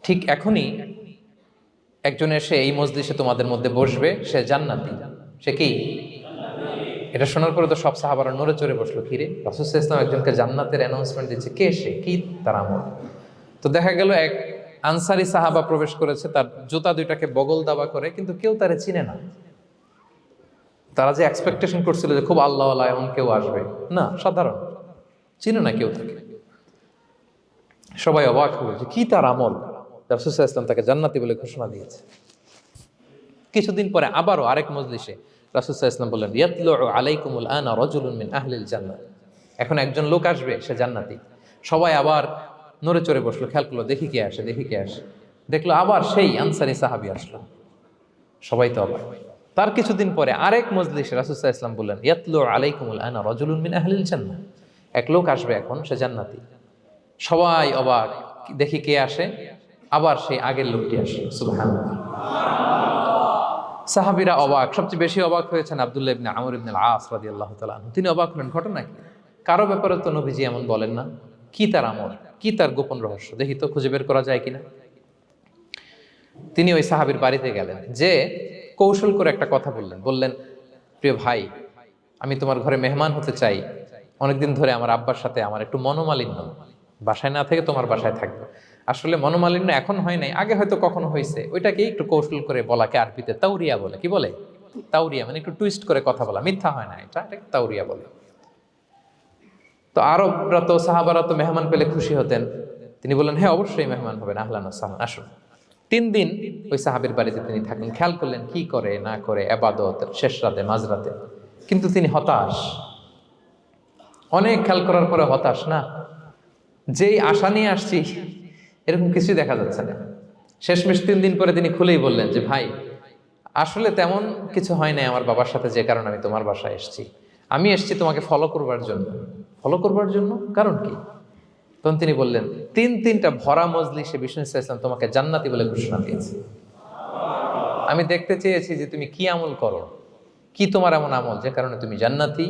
ঠিক এখনই একজন এসে এই মজলিসে তোমাদের মধ্যে বসবে, সে জান্নাতি। সে কি? এটা শোনার পরে তো সব সাহাবারা নড়ে চড়ে বসলো। কিরে, রাসূল সাল্লাল্লাহু আলাইহি ওয়াসাল্লাম একজনকে জান্নাতের অ্যানাউন্সমেন্ট দিচ্ছে, কে সে, কি তার আমল? তো দেখা গেল এক আনসারি সাহাবা প্রবেশ করেছে, তার জুতা দুইটাকে বগল দাবা করে, কিন্তু কেউ তারে চিনে না। তারা যে এক্সপেকটেশন করছিল যে খুব আল্লাহওয়ালা এমন কেউ আসবে, না, সাধারণ, চিনে না কেউ তাকে। সবাই অবাক হলো যে কি তার আমল, রাসূল সাল্লাল্লাহু আলাইহি ওয়াসাল্লাম তাকে জান্নাতি বলে ঘোষণা দিয়েছে। কিছুদিন পরে আবারও আরেক মজলিসে রাসূল সাল্লাল্লাহু আলাইহি ওয়াসাল্লাম বললেন, ইয়াতলু আলাইকুমুল আনা রাজুলুন মিন আহলিল জান্নাহ। এখন একজন লোক আসবে, সে জান্নাতি। সবাই আবার নড়ে চড়ে বসলো, খেয়াল করলো, দেখি কে আসে, দেখি কে আসে। দেখলো আবার সেই আনসারি সাহাবী আসলো। সবাই তো অবাক। তার কিছুদিন পরে আরেক মজলিসে রাসূল সাল্লাল্লাহু আলাইহি ওয়াসাল্লাম বললেন, ইয়াতলু আলাইকুমুল আনা রাজুলুন মিন আহলিল জান্নাহ। এক লোক আসবে এখন, সে জান্নাতি। সবাই অবাক, দেখি কে আসে, আবার সেই আগের লোকটি আসে। সুবহানাল্লাহ। সাহাবীরা অবাক, সবচেয়ে বেশি অবাক হয়েছেন আব্দুল্লাহ ইবনে আমর ইবনে আল-আস রাদিয়াল্লাহু তাআলা আনহু। তিনি অবাক হলেন, ঘটনা কি? কারো ব্যাপারে তো নবীজি এমন বলেন না, কি তার আমল, কি তার গোপন রহস্য, দেখি তো খুঁজে বের করা যায় কিনা। তিনি ওই সাহাবীর বাড়িতে গেলেন, যে কৌশল করে একটা কথা বললেন, প্রিয় ভাই, আমি তোমার ঘরে মেহমান হতে চাই। অনেকদিন ধরে আমার আব্বার সাথে আমার একটু মনোমালিন্য, বাসায় না থেকে তোমার বাসায় থাকবো। আসলে মনোমালিন্য এখন হয় নাই, আগে হয়তো কখনো হয়েছে। ওইটাকে একটু কৌশল করে বলাকে আরবিতে তাওরিয়া বলে। কি বলে? তাওরিয়া, মানে একটু টুইস্ট করে কথা বলা, মিথ্যা হয় না, এটাকে তাওরিয়া বলে। তো আরবরা তো, সাহাবারা তো মেহমান পেলে খুশি হতেন। তিনি বললেন, হ্যাঁ অবশ্যই মেহমান হবেন, আহলান ওয়া সাহলান, আসুন। 3 দিন ওই সাহাবীর বাড়িতে তিনি থাকলেন। খেয়াল করলেন কি করে না করে, ইবাদত, শেষ রাতে, মাঝরাতে। কিন্তু তিনি হতাশ, অনেক খেয়াল করার পরে হতাশ। না, যেই আশা নিয়ে আসছি এরকম কিছুই দেখা যাচ্ছে না। শেষমেশ 3 দিন পরে তিনি খুলেই বললেন যে, ভাই আসলে তেমন কিছু হয় নাই আমার বাবার সাথে, যে কারণে আমি তোমার বাসায় এসেছি। আমি এসেছি তোমাকে ফলো করবার জন্য। ফলো করবার জন্য? কারণ কি? তখন তিনি বললেন, 3টা ভরা মজলিসে বিষ্ণু ইসলাম তোমাকে জান্নাতি বলে ঘোষণা দিয়েছে। আমি দেখতে চেয়েছি যে তুমি কি আমল করো, কি তোমার এমন আমল যে কারণে তুমি জান্নাতি,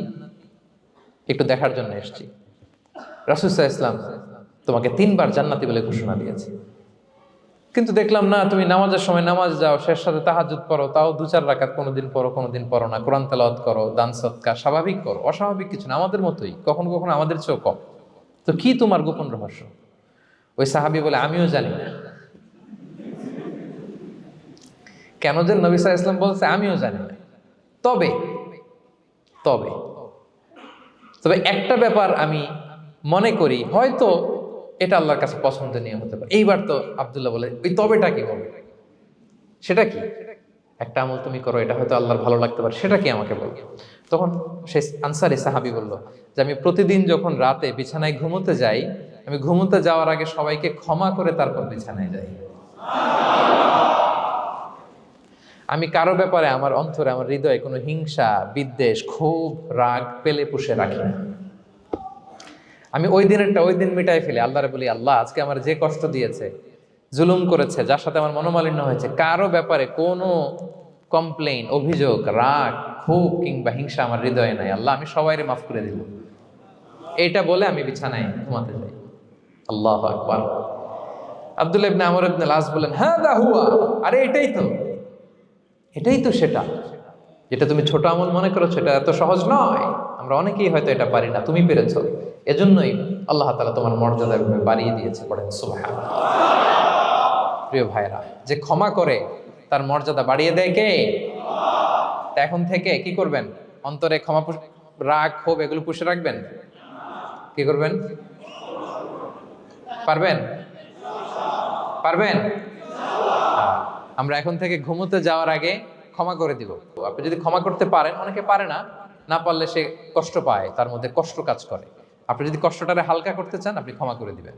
একটু দেখার জন্য এসেছি। রাসূল সাল্লাল্লাহু আলাইহি ওয়াসাল্লাম তোমাকে 3বার জান্নাতি বলে ঘোষণা দিয়েছে, কিন্তু দেখলাম না, তুমি নামাজের সময় নামাজ যাও, শেষ সাথে তাহাজ্জুদ পড়ো, তাও 2-4 রাকাত, কোনোদিন পড়ো কোনোদিন পড়ো না, কোরআন তেলাওয়াত করো, দান সদকা স্বাভাবিক করো, অস্বাভাবিক কিছু না, আমাদের মতোই, কখনো কখনো আমাদের চেয়েও কম। তো কি তোমার গোপন রহস্য? ওই সাহাবী বলে, আমিও জানি না। কেন যে নবী সাল্লাল্লাহু আলাইহি ওয়াসাল্লাম বলছে আমিও জানি না। তবে তবে তবে একটা ব্যাপার আমি মনে করি, হয়তো এটা আল্লাহর কাছে পছন্দনীয় হতে পারে। এইবার তো আব্দুল্লাহ বলে, ওই তবেটা কি বলবে? সেটা কি? একটা আমল তুমি করো, এটা হয়তো আল্লাহর ভালো লাগতে পারে, সেটা কি আমাকে বলো। তখন সে আনসারী সাহাবী বলল যে আমি প্রতিদিন যখন রাতে বিছানায় ঘুমোতে যাই, আমি ঘুমোতে যাওয়ার আগে সবাইকে ক্ষমা করে তারপর বিছানায় যাই। আমি কারো ব্যাপারে আমার অন্তরে, আমার হৃদয়ে কোনো হিংসা, বিদ্বেষ, ক্ষোভ, রাগ পেলে পুষে রাখি না। আমি ওই দিনেরটা ওই দিন মিটাই ফেলি। আল্লাহরে বলি, আল্লাহ আজকে আমার যে কষ্ট দিয়েছে, জুলুম করেছে, যার সাথে আমার মনোমালিন্য হয়েছে, কারো ব্যাপারে কোনো কমপ্লেইন, অভিযোগ, রাগ, ক্ষোভ কিংবা হিংসা আমার হৃদয়ে নাই। আল্লাহ আমি সবাইরে মাফ করে দিল। এইটা বলে আমি বিছানায় ঘুমাতে যাই। আল্লাহু আকবার। আব্দুল্লাহ ইবনে আমর ইবনে আল-আস বলেন, হাদা হুয়া, আরে এটাই তো সেটা যেটা তুমি ছোট আমল মনে করো, সেটা এত সহজ নয়। আমরা অনেকেই হয়তো এটা পারি না, তুমি পেরেছো। এজন্যই আল্লাহ তাআলা তোমার মর্যাদা বাড়িয়ে দিয়েছে। পড়েন সুবহানাল্লাহ। প্রিয় ভাইরা, যে ক্ষমা করে তার মর্যাদা বাড়িয়ে দেয় কে? তা এখন থেকে কি করবেন? অন্তরে ক্ষমা, রাগ, ক্ষোভ এগুলো পুষে রাখবেন। কি করবেন? পারবেন? আমরা এখন থেকে ঘুমোতে যাওয়ার আগে ক্ষমা করে দিব। আপনি যদি ক্ষমা করতে পারেন, অনেকে পারে না, না পারলে সে কষ্ট পায়, তার মধ্যে কষ্ট কাজ করে। আপনি যদি কষ্টটারে হালকা করতে চান, আপনি ক্ষমা করে দিবেন।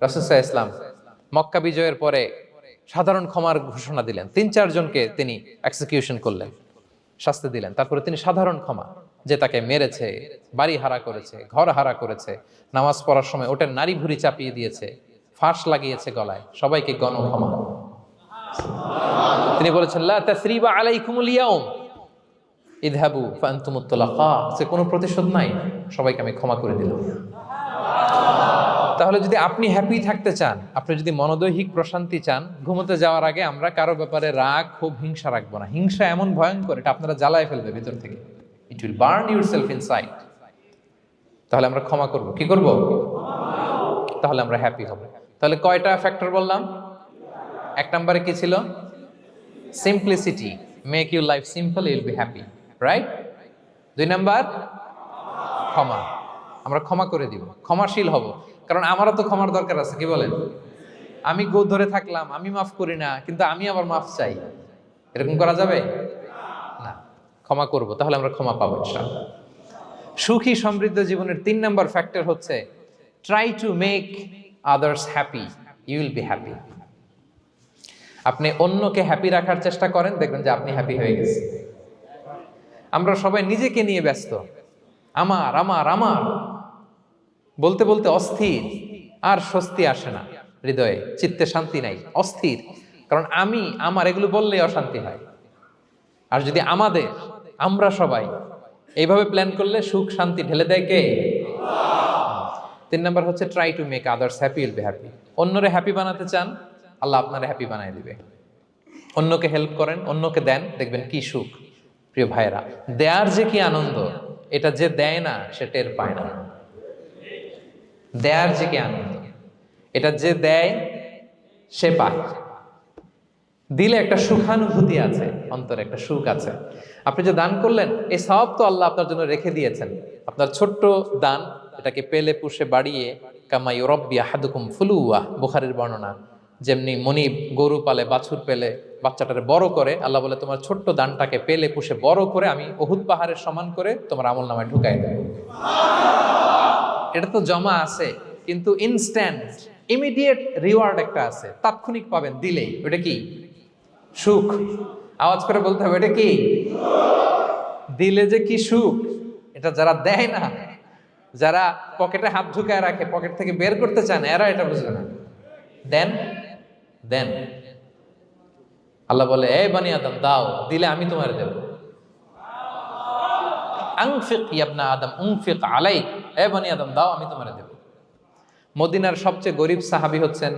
রাসূল সাল্লাল্লাহু আলাইহি ওয়াসাল্লাম মক্কা বিজয়ের পরে সাধারণ ক্ষমার ঘোষণা দিলেন। ৩-৪ জনকে তিনি এক্সিকিউশন করলেন, শাস্তি দিলেন। তারপরে তিনি সাধারণ ক্ষমা, যে তাকে মেরেছে, বাড়ি হারা করেছে, ঘর হারা করেছে, নামাজ পড়ার সময় ওটার নারী ভুঁড়ি চাপিয়ে দিয়েছে, ফাঁস লাগিয়েছে গলায়, সবাইকে গণক্ষমা। তিনি বলেছেন, লা তাসরিবা আলাইকুমুল ইয়াউম ইযহাবু ফাআনতুমুত তুলাকা, সে কোনো প্রতিশোধ নাই, সবাইকে আমি ক্ষমা করে দিলাম। তাহলে যদি আপনি হ্যাপি থাকতে চান, আপনি যদি মনোদৈহিক প্রশান্তি চান, ঘুমোতে যাওয়ার আগে আমরা কারো ব্যাপারে রাগ, ক্ষোভ, হিংসা রাখবো না। হিংসা এমন ভয়ঙ্কর, এটা আপনারা জ্বালায় ফেলবে ভিতর থেকে। It will burn yourself inside. তাহলে আমরা ক্ষমা করব। কি করব? তাহলে আমরা হ্যাপি হব। তাহলে কয়টা ফ্যাক্টর বললাম? 1 নম্বরে কি ছিল? Simplicity, make your life simple, you will be happy, right? 2 number ক্ষমা, আমরা ক্ষমা করে দিব, ক্ষমাশীল হব। কারণ আমারও তো ক্ষমার দরকার আছে, কি বলেন? আমি গো ধরে থাকলাম, আমি মাফ করি না, কিন্তু আমি আবার মাফ চাই, এরকম করা যাবে না। ক্ষমা করব, তাহলে আমরা ক্ষমা পাবো ইনশাআল্লাহ। সুখী সমৃদ্ধ জীবনের 3 নাম্বার ফ্যাক্টর হচ্ছে try to make others happy, you will be happy. আপনি অন্যকে হ্যাপি রাখার চেষ্টা করেন, দেখবেন যে আপনি হ্যাপি হয়ে গেছেন। আমরা সবাই নিজেকে নিয়ে ব্যস্ত, আমার আমার আমার বলতে বলতে অস্থির, আর স্বস্তি আসে না হৃদয়ে, চিত্তে শান্তি নাই, অস্থির। কারণ আমি আমার এগুলো বললেই অশান্তি হয়। আর যদি আমাদের, আমরা সবাই এইভাবে প্ল্যান করলে সুখ শান্তি ঢেলে দেয় কে? 3 নাম্বার হচ্ছে try to make others happy, will be happy. অন্যরে হ্যাপি বানাতে চান, আল্লাহ আপনারে হ্যাপি বানায় দিবে। অন্যকে হেল্প করেন, অন্যকে দেন, দেখবেন কি সুখ। প্রিয় ভাইয়েরা, দেয়ার যে কি আনন্দ, এটা যে দেয় না সে টের পায় না। দেয়ার যে কি আনন্দ, এটা যে দেয় সে পায়। দিলে একটা সুখানুভূতি আছে, অন্তরে একটা সুখ আছে। আপনি যে দান করলেন, এই সওয়াব তো আল্লাহ আপনার জন্য রেখে দিয়েছেন। আপনার ছোট্ট দান, এটাকে পেলে পুষে বাড়িয়ে, কামা ইউরাব্বি আহাদুকুম ফুলুয়া, বুখারীর বর্ণনা, যেমনি মনিব গরু পালে, বাছুর পেলে বাচ্চাটারে বড় করে, আল্লাহ বলে তোমার ছোট্ট দানটাকে পেলে পুষে বড় করে আমি উহুদ পাহাড়ের সমান করে তোমার আমলনামায় ঢুকাই দেব। এটা তো জমা আছে, কিন্তু ইনস্ট্যান্ট ইমিডিয়েট রিওয়ার্ড একটা আছে, তাৎক্ষণিক পাবেন দিলেই। ওটা কি? সুখ। আওয়াজ করে বলতে হবে, এটা কি? দিলে যে কি সুখ, এটা যারা দেয় না, যারা পকেটে হাত ঢুকায় রাখে, পকেট থেকে বের করতে চান, এরা এটা বুঝবে না। দেন দেন, আল্লাহ বলে, এ বানি আদম দাও, দিলে আমি তোমার দেব। আনফিক ইয়া আদম উনফিক আলাইক, এ বানি আদম দাও, আমি তোমার দেব। মদিনার সবচেয়ে গরিব সাহাবী হচ্ছেন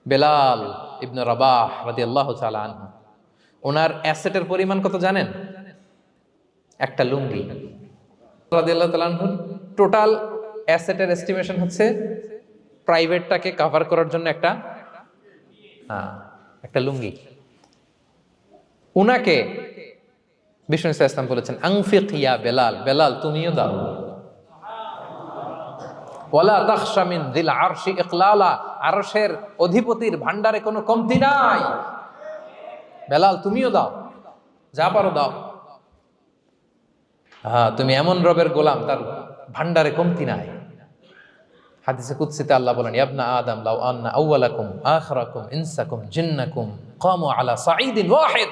বেলাল ইবনে রাবাহ রাদিয়াল্লাহু তাআলা আনহু। ওনার অ্যাসেটের পরিমাণ কত জানেন? একটা লুঙ্গি। রাদিয়াল্লাহু তাআলা আনহু টোটাল অ্যাসেটের এস্টিমেশন হচ্ছে প্রাইভেটটাকে কভার করার জন্য একটা লুঙ্গি। উনাকে বিষ্ণু ইসলাম বলেছেন আনফিক ইয়া বেলাল, বেলাল তুমিও দাও। ওয়ালা তাখশা মিন যিল আরশি ইকলালা, আরশের অধিপতির ভান্ডারে কোনো কমতি নাই, বেলাল তুমিও দাও, যা পারো দাও। হ্যাঁ, তুমি এমন রবের গোলাম তার ভান্ডারে কমতি নাই। হাদিসে কুদসিতে আল্লাহ বলেন, ইবনা আদম লাউ আন্না আউওয়ালাকুম আখিরাকুম ইনসাকুম জিন্নাকুম কামু আলা সাঈদিন ওয়াহিদ,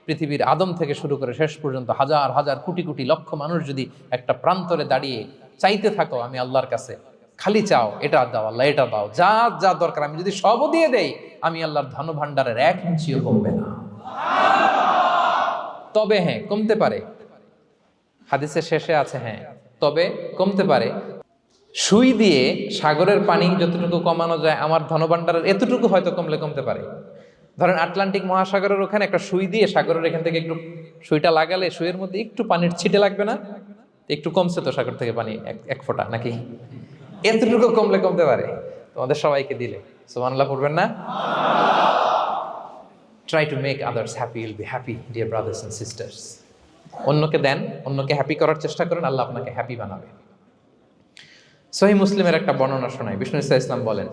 পৃথিবীর আদম থেকে শুরু করে শেষ পর্যন্ত হাজার হাজার কোটি কোটি লক্ষ মানুষ যদি একটা প্রান্তরে দাঁড়িয়ে চাইতে থাকো আমি আল্লাহর কাছে, খালি চাও এটা দাও আল্লাহ, এটা দাও, যা যা দরকার আমি যদি সবও দিয়ে দেই, আমি আল্লাহর ধন ভান্ডারের 1 ইঞ্চিও কমবে না। তবে হ্যাঁ, কমতে পারে, হাদিসের শেষে আছে হ্যাঁ তবে কমতে পারে। সুই দিয়ে সাগরের পানি যতটুকু কমানো যায় আমার ধনভাণ্ডারের এতটুকু হয়তো কমতে পারে। ধরেন আটলান্টিক মহাসাগরের ওখানে একটা সুই দিয়ে সাগরের এখান থেকে একটু সুইটা লাগালে সুইয়ের মধ্যে একটু পানির ছিটে লাগবে না? একটু কমছে তো সাগর থেকে পানি, এক ফোঁটা নাকি? এতটুকু কমতে পারে তোমাদের সবাইকে দিলে। সুবহানাল্লাহ পড়বেন না? Try to make others happy, will be happy dear brothers and sisters. অন্যকে দেন, অন্যকে হ্যাপি করার চেষ্টা করেন, আল্লাহ আপনাকে হ্যাপি বানাবে। সহিহ মুসলিমের একটা বর্ণনা শোনাই, বিষ্ণু ইসলাম বলেন,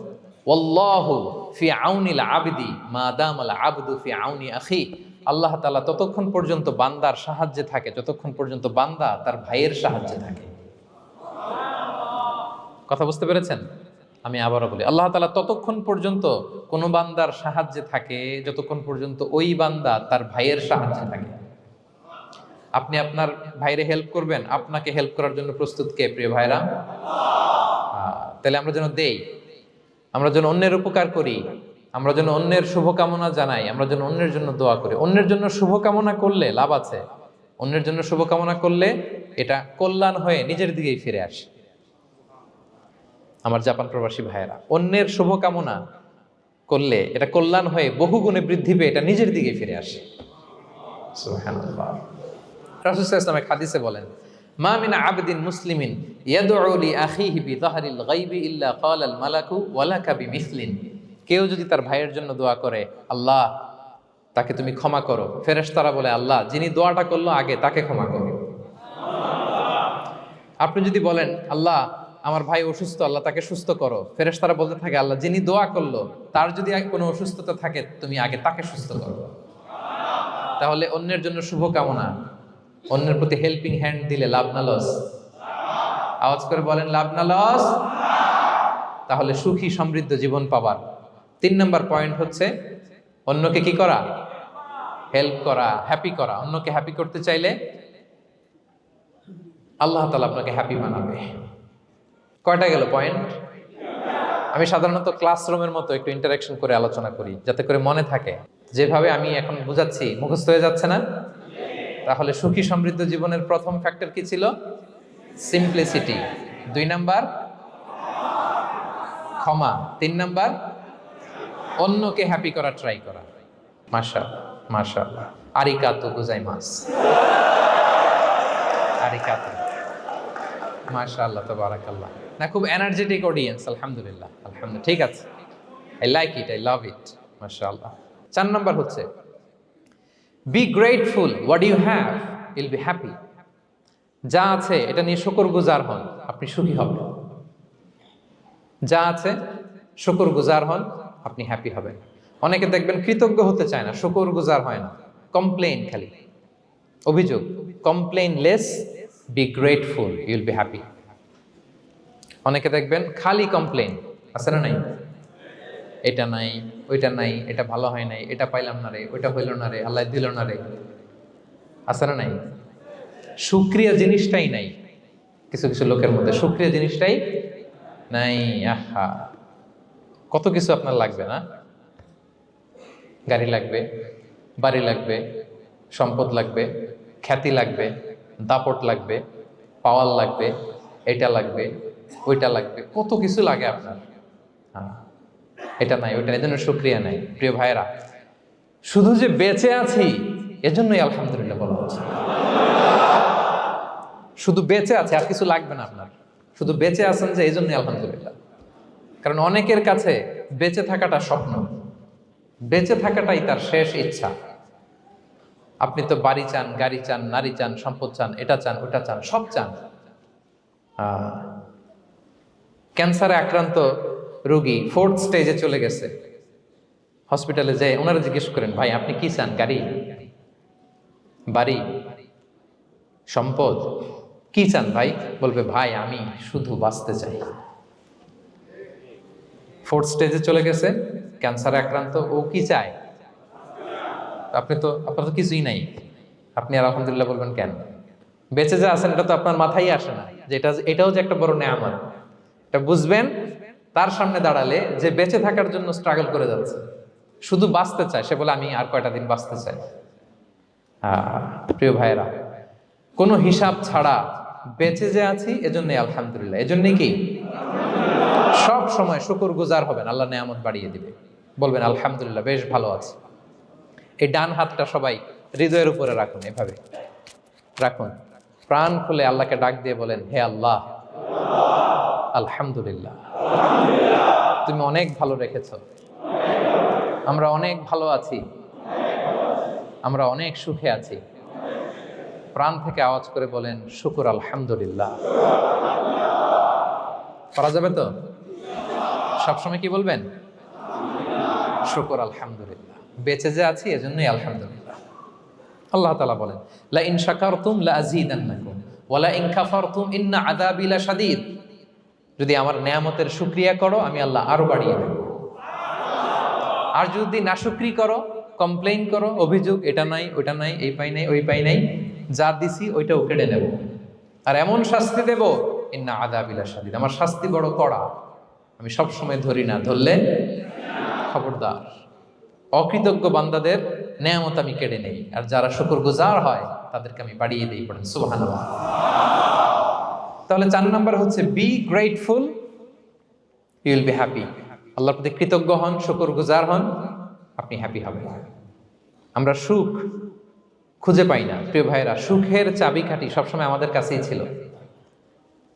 ওয়াল্লাহু ফি আউনিল আবদি মা দামাল আবদু ফি আউনি আখি, আল্লাহ তাআলা ততক্ষণ পর্যন্ত বান্দার সাহায্যে থাকে যতক্ষণ পর্যন্ত বান্দা তার ভাইয়ের সাহায্যে থাকে। কথা বুঝতে পেরেছেন? আমি আবারও বলি, আল্লাহ তাআলা ততক্ষণ পর্যন্ত কোন বান্দার সাহায্যে থাকে যতক্ষণ পর্যন্ত ওই বান্দা তার ভাইয়ের সাহায্যে থাকে। আপনি আপনার ভাইরে হেল্প করবেন, আপনাকে হেল্প করার জন্য প্রস্তুত কে প্রিয় ভাইরা? তাহলে আমরা যেন দেই, আমরা যেন অন্যের উপকার করি, আমরা যেন অন্যের শুভকামনা জানাই, আমরা যেন অন্যের জন্য দোয়া করি। অন্যের জন্য শুভকামনা করলে লাভ আছে, অন্যের জন্য শুভকামনা করলে এটা কল্যাণ হয়ে নিজের দিকেই ফিরে আসে। আমার জাপান প্রবাসী ভাইয়েরা, অন্যের শুভকামনা করলে এটা কল্যাণ হয়ে বহুগুণে বৃদ্ধি পেয়ে এটা নিজের দিকেই ফিরে আসে। সুবহানাল্লাহ। রাসূল সাল্লাল্লাহু আলাইহি ওয়াসাল্লাম হাদিসে বলেন, মা মিন আবদিন মুসলিমিন ইয়াদউ লি আখিহি বিযাহরিল গায়বি ইল্লা ক্বালাল মালাকু ওয়ালাকা বিমিসলিন, কেউ যদি তার ভাইয়ের জন্য দোয়া করে আল্লাহ তাকে তুমি ক্ষমা করো, ফেরেশতারা বলে আল্লাহ যিনি দোয়াটা করলো আগে তাকে ক্ষমা করো। আপনি যদি বলেন আল্লাহ আমার ভাই অসুস্থ, আল্লাহ তাকে সুস্থ করো, ফেরেশতারা বলতে থাকে আল্লাহ যিনি দোয়া করলো তার যদি কোনো অসুস্থতা থাকে তুমি আগে তাকে সুস্থ করো। তাহলে অন্যের জন্য শুভকামনা, অন্যের প্রতি হেল্পিং হ্যান্ড দিলে লাভ না লস? আওয়াজ করে বলেন লাভ না লস? তাহলে সুখী সমৃদ্ধ জীবন পাবার 3 নম্বর পয়েন্ট হচ্ছে অন্যকে কি করা? হেল্প করা, হ্যাপি করা। অন্যকে হ্যাপি করতে চাইলে আল্লাহ তাআলা আপনাকে হ্যাপি বানাবে। কয়টা গেল পয়েন্ট? আমি সাধারণত ক্লাসরুমের মতো একটু ইন্টারাকশন করে আলোচনা করি যাতে করে মনে থাকে। যেভাবে আমি এখন বুঝাচ্ছি মুখস্থ হয়ে যাচ্ছে না? তাহলে সুখী সমৃদ্ধ জীবনের প্রথম ফ্যাক্টর কি ছিল? সিম্পলিসিটি। 2 নাম্বার ক্ষমা। 3 নাম্বার অন্যকে হ্যাপি করার ট্রাই করা। মাশাআল্লাহ। আরিকাতু গোজাইমাস। আরিকাতু। মাশাআল্লাহ তাবারাকাল্লাহ। না, খুব এনার্জেটিক অডিয়েন্স। আলহামদুলিল্লাহ। ঠিক আছে। I like it, I love it. মাশাআল্লাহ। 4 নাম্বার হচ্ছে be grateful what you have, you'll be happy. যা আছে এটা নিয়ে শুকরগুজার হন, আপনি সুখী হবেন। যা আছে শুকরগুজার হন, আপনি হ্যাপি হবেন। অনেকে দেখবেন কৃতজ্ঞ হতে চায় না, শুকরগুজার হয় না, কমপ্লেইন, খালি অভিযোগ। Complain less, be grateful, Yule be happy. অনেকে দেখবেন খালি কমপ্লেইন, আছে না নাই? এটা নাই, ওইটা নাই, এটা ভালো হয় নাই, এটা পাইলাম না রে, ওইটা হইল না রে, আল্লাহ দিল না রে, আছে না নাই? শুকরিয়া জিনিসটাই নাই কিছু কিছু লোকের মধ্যে, শুকরিয়া জিনিসটাই নাই। আহা, কত কিছু আপনার লাগবে না? গাড়ি লাগবে, বাড়ি লাগবে, সম্পদ লাগবে, খ্যাতি লাগবে, দাপট লাগবে, পাওয়ার লাগবে, এটা লাগবে, ওইটা লাগবে, কত কিছু লাগে আপনার। হ্যাঁ, এটা নাই, ওইটা এই জন্য শুকরিয়া নাই। প্রিয় ভাইরা, শুধু যে বেঁচে আছি এজন্যই আলহামদুলিল্লাহ বলা হচ্ছে। শুধু বেঁচে আছে, আর কিছু লাগবে না আপনার, শুধু বেঁচে আছেন যে এই জন্যই আলহামদুলিল্লাহ। কারণ অনেকের কাছে বেঁচে থাকাটা স্বপ্ন, বেঁচে থাকাটাই তার শেষ ইচ্ছা। আপনি তো বাড়ি চান, গাড়ি চান, নারী চান, সম্পদ চান, এটা চান, ওটা চান, সব চান। ক্যান্সারে আক্রান্ত রোগী 4th স্টেজে চলে গেছে, হসপিটালে যেয়ে ওনারা জিজ্ঞেস করেন, ভাই আপনি কি চান? গাড়ি, বাড়ি, সম্পদ, কি চান ভাই? বলবে, ভাই আমি শুধু বাঁচতে চাই। 4th স্টেজে চলে গেছে, ক্যান্সারে আক্রান্ত, ও কি চায়? আপনার তো কিছুই নাই, আপনি আর আলহামদুলিল্লাহ বলবেন কেন? বেঁচে যে আছেন এটা তো আপনার মাথায় আসে না, যে এটাও যে একটা বড় নেয়ামত। এটা বুঝবেন তার সামনে দাঁড়ালে, যে বেঁচে থাকার জন্য স্ট্রাগল করে যাচ্ছে, শুধু বাঁচতে চায়, সে বলে আমি আর কয়টা দিন বাঁচতে চাই। প্রিয় ভাইয়েরা, কোনো হিসাব ছাড়া বেঁচে যে আছি এজন্যই আলহামদুলিল্লাহ। এজন্যই কি সব সময় শুকর গুজার হবেন, আল্লাহ নেয়ামত বাড়িয়ে দিবে, বলবেন আলহামদুলিল্লাহ বেশ ভালো আছে। এই ডান হাতটা সবাই হৃদয়ের উপরে রাখুন, এভাবে রাখুন, প্রাণ খুলে আল্লাহকে ডাক দিয়ে বলেন, হে আল্লাহ, আলহামদুলিল্লাহ, তুমি অনেক ভালো রেখেছ, আমরা অনেক ভালো আছি, আমরা অনেক সুখে আছি। প্রাণ থেকে আওয়াজ করে বলেন, শুকুর আলহামদুলিল্লাহ। করা যাবে তো? সবসময় কি বলবেন? শুকুর আলহামদুলিল্লাহ, বেঁচে যে আছি এজন্যই আলহামদুলিল্লাহ। আল্লাহ তাআলা বলেন, লা ইন শাকারতুম লা আযীদান্নাকুম ওয়া লা ইন কাফারতুম ইন্না আযাবি লাশাদীদ। যদি আমার নেয়ামতের শুকরিয়া করো আমি আল্লাহ আরো বাড়িয়ে দেব, আর যদি নাশুকরি করো, কমপ্লেইন করো, অভিযোগ এটা নাই ওটা নাই, এই পাই নাই ওই পাই নাই, যা দিছি ওইটাও কেড়ে নেব, আর এমন শাস্তি দেব, ইন্না আযাবি লাশাদীদ, আমার শাস্তি বড় কড়া, আমি সব সময় ধরি না, ধরলে খবরদার। অকৃতজ্ঞ বান্দাদের নেয়ামত আমি কেড়ে নেই, আর যারা শুকরগুজার হয় তাদেরকে আমি বাড়িয়ে দিই। পড়েন সুবহানাল্লাহ। তাহলে 4 নাম্বার হচ্ছে be grateful, you will be happy. আল্লাহর প্রতি কৃতজ্ঞ হন, শুকরগুজার হন, আপনি হ্যাপি হবেন। আমরা সুখ খুঁজে পাই না প্রিয় ভাইয়েরা, সুখের চাবিকাঠি সবসময় আমাদের কাছেই ছিল।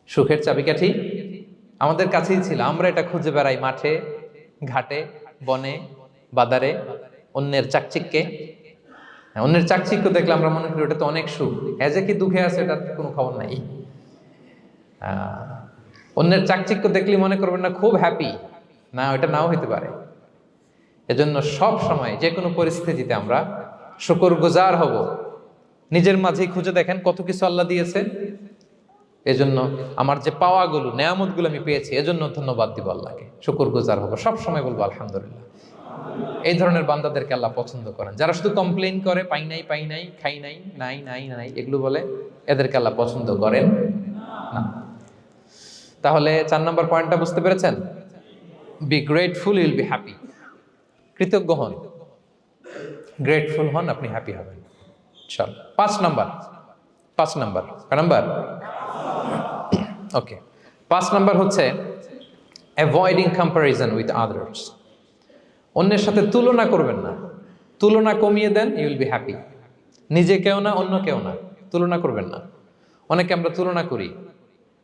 সুখের চাবিকাঠি আমাদের কাছেই ছিল, আমরা এটা খুঁজে বেড়াই মাঠে, ঘাটে, বনে, বাজারে, অন্যের চাকচিক্যে। অন্যের চাকচিক্য দেখলে আমরা মনে করি ওটা তো অনেক সুখ, যে কি দুঃখে আছে এটার কোনো খবর নাই। অন্যের চাকচিক্য দেখলে মনে করবেন না খুব হ্যাপি, না, ওটা নাও হইতে পারে। এজন্য সব সময় যে কোনো পরিস্থিতিতে আমরা শুকরগুজার হব। নিজের মাঝেই খুঁজে দেখেন কত কিছু আল্লাহ দিয়েছে, এজন্য আমার যে পাওয়াগুলো, নেয়ামতগুলো আমি পেয়েছি, এজন্য ধন্যবাদ দিব আল্লাহকে, শুকরগুজার হব, সব সময় বলবো আলহামদুলিল্লাহ। এই ধরনের বান্দাদেরকে আল্লাহ পছন্দ করেন। যারা শুধু কমপ্লেইন করে, পাই নাই পাই নাই, খাই নাই, নাই নাই নাই, এগুলো বলে, এদেরকে আল্লাহ পছন্দ করেন না। তাহলে 4 নম্বর পয়েন্টটা বুঝতে পেরেছেন? Be grateful, you will be happy. কৃতজ্ঞ হন, গ্রেটফুল হন, আপনি হ্যাপি হবেন। চল 5 নাম্বার ওকে, 5 নাম্বার হচ্ছে অ্যাভয়েডিং কম্প্যারিজন উইথ আদার্স। অন্যের সাথে তুলনা করবেন না, তুলনা কমিয়ে দেন, ইউ উইল বি হ্যাপি। নিজে কেউ না, অন্য কেউ না, তুলনা করবেন না। অনেকে আমরা তুলনা করি,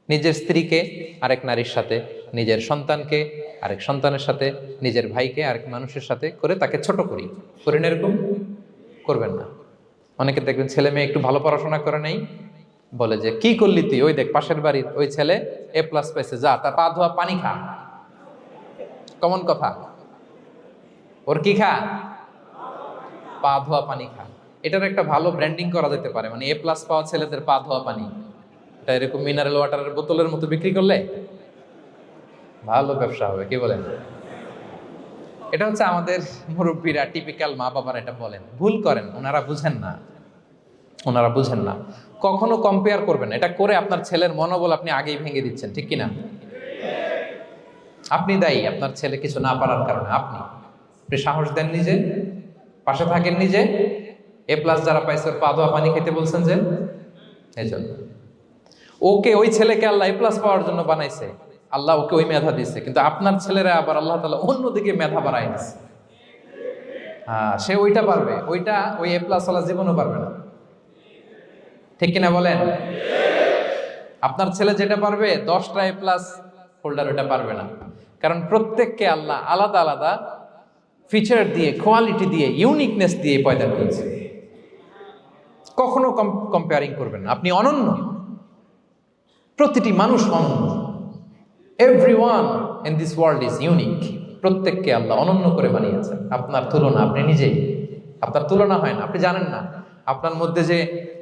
নিজের স্ত্রীকে আরেক নারীর সাথে, নিজের সন্তানকে আরেক সন্তানের সাথে, নিজের ভাইকে আরেক মানুষের সাথে করে তাকে ছোট করি, করেন? এরকম করবেন না। অনেকে দেখবেন ছেলে মেয়ে একটু ভালো পড়াশোনা করে নেই, বলে যে কি করলি তুই, ওই দেখ পাশের বাড়ির ওই ছেলে A+ পাইছে, যা তার পা ধোয়া পানি খা। কমন কথা, ওর কি খা? পা ধোয়া পানি খা। এটার একটা ভালো ব্র্যান্ডিং করা যেতে পারে, মানে A+ পাওয়া ছেলেদের পা ধোয়া পানি, এটা এরকম মিনারেল ওয়াটারের বোতলের মতো বিক্রি করলে ভালো ব্যবসা হবে, কি বলেন? এটা হচ্ছে আমাদের মুরব্বীরা, টিপিক্যাল মা বাবারা এটা বলেন, ভুল করেন, ওনারা বুঝেন না। কখনো কম্পেয়ার করবেন, এটা করে আপনার ছেলের মনোবল আপনি আগেই ভেঙে দিচ্ছেন, ঠিক কিনা? আপনি দায়ী আপনার ছেলে কিছু না পারার কারণে। আপনি সাহস দেন নিজে, পাশে থাকেন নিজে। A+ যারা পাইছে ওর পা ধোয়া পানি খেতে বলছেন যে, এই জন্য ওকে, ওই ছেলেকে আল্লাহ A+ পাওয়ার জন্য বানাইছে, আল্লাহ ওকে ওই মেধা দিচ্ছে, কিন্তু আপনার ছেলেরা আবার আল্লাহ তাআলা অন্যদিকে মেধা বাড়াই দিচ্ছে। সে ওইটা পারবে, ওইটা ওই A+ ওয়ালা জীবনও পারবে না, ঠিক কিনা বলেন? আপনার ছেলে যেটা পারবে 10টা A+ হোল্ডার ওটা পারবে না, কারণ প্রত্যেককে আল্লাহ আলাদা আলাদা ফিচার দিয়ে, কোয়ালিটি দিয়ে, ইউনিকনেস দিয়ে পয়দা করেছে। কখনো কম্পেয়ারিং করবেন না। আপনি অনন্য, প্রতিটি মানুষ অনন্য। Everyone in this world is unique. প্রত্যেককে আল্লাহ অনন্য করে বানিয়েছেন। আপনার তুলনা, আপনি নিজেই, আপনার তুলনা হয় না। আপনি জানেন না আপনার মধ্যে যে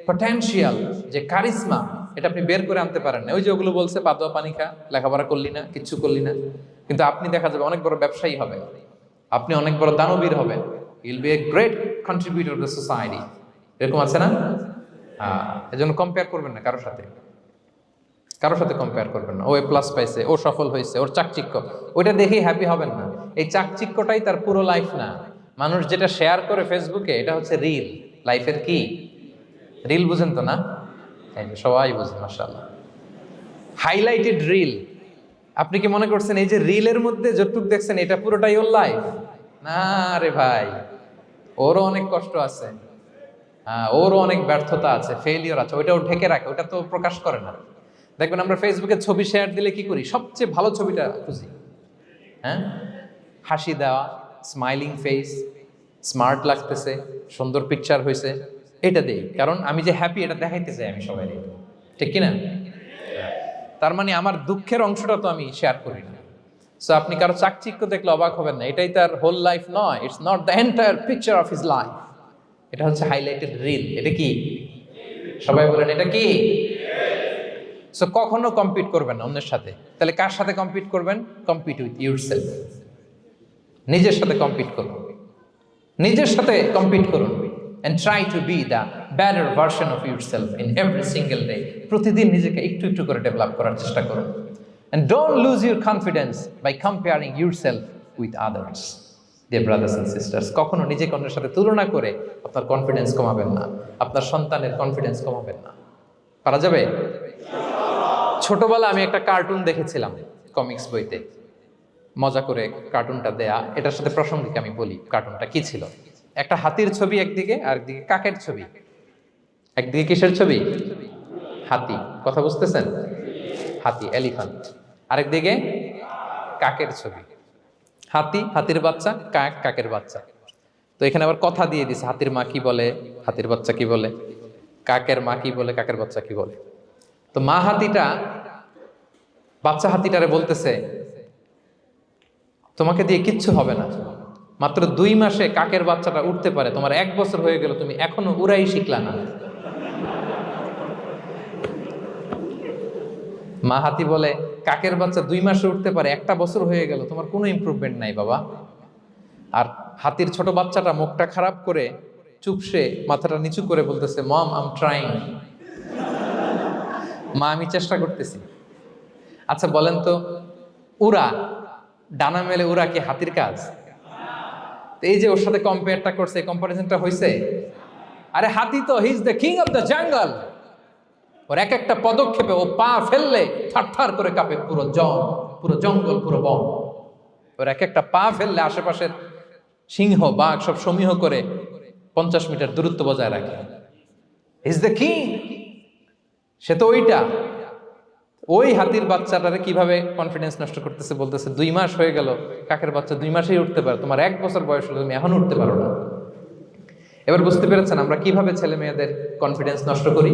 পটেনশিয়াল, যে কারিশমা, এটা আপনি বের করে আনতে পারেন না। ওই যে ওগুলো বলছে পাদুয়া পানি খা, লেখাপড়া করলি না, কিচ্ছু করলি না, কিন্তু আপনি দেখা যাবে অনেক বড় ব্যবসায়ী হবেন, আপনি অনেক বড় দানবীর হবেন। You'll B a great contributor two society. এরকম আছে না? এজন্য কম্পেয়ার করবেন না কারোর সাথে, কারোর সাথে কম্পেয়ার করবেন না। ও এ প্লাস পাইছে, ও সফল হয়েছে, ওর চাকচিক্য, ওইটা দেখেই হ্যাপি হবেন না। এই চাকচিক্যটাই তার পুরো লাইফ না। মানুষ যেটা শেয়ার করে ফেসবুকে, এটা হচ্ছে রিল। লাইফের কি রিল? বুঝেন তো না? এই যে সবাই বুঝে, মাশাআল্লাহ। Highlighted reel. আপনি কি মনে করছেন এই যে রিলের মধ্যে যতটুকু দেখছেন এটা পুরোটাই ওর লাইফ? না রে ভাই, ওরও অনেক কষ্ট আছে, ওরও অনেক ব্যর্থতা আছে, ফেইলিওর আছে, ওইটা ও ঢেকে রাখে, ওটা তো প্রকাশ করে না। দেখবেন আমরা ফেসবুকে ছবি শেয়ার দিলে কি করি? সবচেয়ে ভালো ছবিটা খুঁজি, হ্যাঁ, হাসি দেওয়া, স্মাইলিং ফেস, স্মার্ট লাগতেছে, সুন্দর পিকচার হয়েছে, এটা দেই। কারণ আমি যে হ্যাপি এটা দেখাইতে চাই আমি সবাই, ঠিক কিনা? তার মানে আমার দুঃখের অংশটা তো আমি শেয়ার করি না। সো আপনি কারো চাকচিক্য দেখলে অবাক হবেন না, এটাই তার হোল লাইফ নয়। It's not the entire picture of his life. এটা হচ্ছে হাইলাইটেড রিল। এটা কি? সবাই বলেন এটা কি? সো কখনো কম্পিট করবেন না অন্যের সাথে। তাহলে কার সাথে কম্পিট করবেন? Compete with yourself. নিজের সাথে কম্পিট করুন, নিজের সাথে কম্পিট করুন। and try to be the better version of yourself in every single day. প্রতিদিন নিজেকে একটু একটু করে ডেভেলপ করার চেষ্টা করুন। and don't lose your confidence by comparing yourself with others. dear brothers and sisters, কখনো নিজেকে অন্যের সাথে তুলনা করে আপনার কনফিডেন্স কমাবেন না, আপনার সন্তানের কনফিডেন্স কমাবেন না। পারা যাবে? ছোটবেলা আমি একটা কার্টুন দেখেছিলাম কমিক্স বইতে, মজা করে কার্টুনটা দেয়া। এটার সাথে প্রাসঙ্গিক আমি বলি কার্টুনটা কি ছিল। একটা হাতির ছবি একদিকে, আর একদিকে কাকের ছবি। একদিকে কিসের ছবি? হাতি। কথা বুঝতেছেন? হাতি, এলিফ্যান্ট। আরেকদিকে কাকের ছবি। হাতি, হাতির বাচ্চা, কাক, কাকের বাচ্চা। তো এখানে আবার কথা দিয়ে দিছে, হাতির মা কি বলে, হাতির বাচ্চা কি বলে, কাকের মা কি বলে, কাকের বাচ্চা কি বলে। তো মা হাতিটা বাচ্চা হাতিটারে বলতেছে, তোমাকে দিয়ে কিচ্ছু হবে না, মাত্র 2 মাসে কাকের বাচ্চাটা উঠতে পারে, তোমার 1 বছর হয়ে গেল, তুমি এখনো উড়াই শিখলা না। মা হাতি বলে, কাকের বাচ্চা 2 মাসে উঠতে পারে, 1 বছর হয়ে গেল, তোমার কোনো ইমপ্রুভমেন্ট নাই বাবা। আর হাতির ছোট বাচ্চাটা মুখটা খারাপ করে চুপসে মাথাটা নিচু করে বলতেছে, মম আই এম ট্রাইং। মা আমি চেষ্টা করতেছি। আচ্ছা বলেন তো, উড়া, ডানা মেলে উড়া কি হাতির কাজ? এই যে ওর সাথে কম্পেয়ারটা করছে, কম্পারিজনটা হয়েছে। আরে হাতি তো he is the king of the jungle. ওর এক একটা পদক্ষেপে ও পা ফেললে থারথার করে কাঁপে পুরো জঙ্গল, পুরো বন। ওর এক একটা পা ফেললে আশেপাশের সিংহ, বাঘ সব সমীহ করে 50 মিটার দূরত্ব বজায় রাখে। Is the king. সে তো ওইটা। ওই হাতির বাচ্চাটারে কিভাবে কনফিডেন্স নষ্ট করতেছে, বলতেছে 2 মাস হয়ে গেল, কাকের বাচ্চা 2 মাসেই উঠতে পারে, তোমার 1 বছর বয়স হলো, তুমি এখনো উঠতে পারো না। এবার বুঝতে পেরেছেন আমরা কিভাবে ছেলে মেয়েদের কনফিডেন্স নষ্ট করি?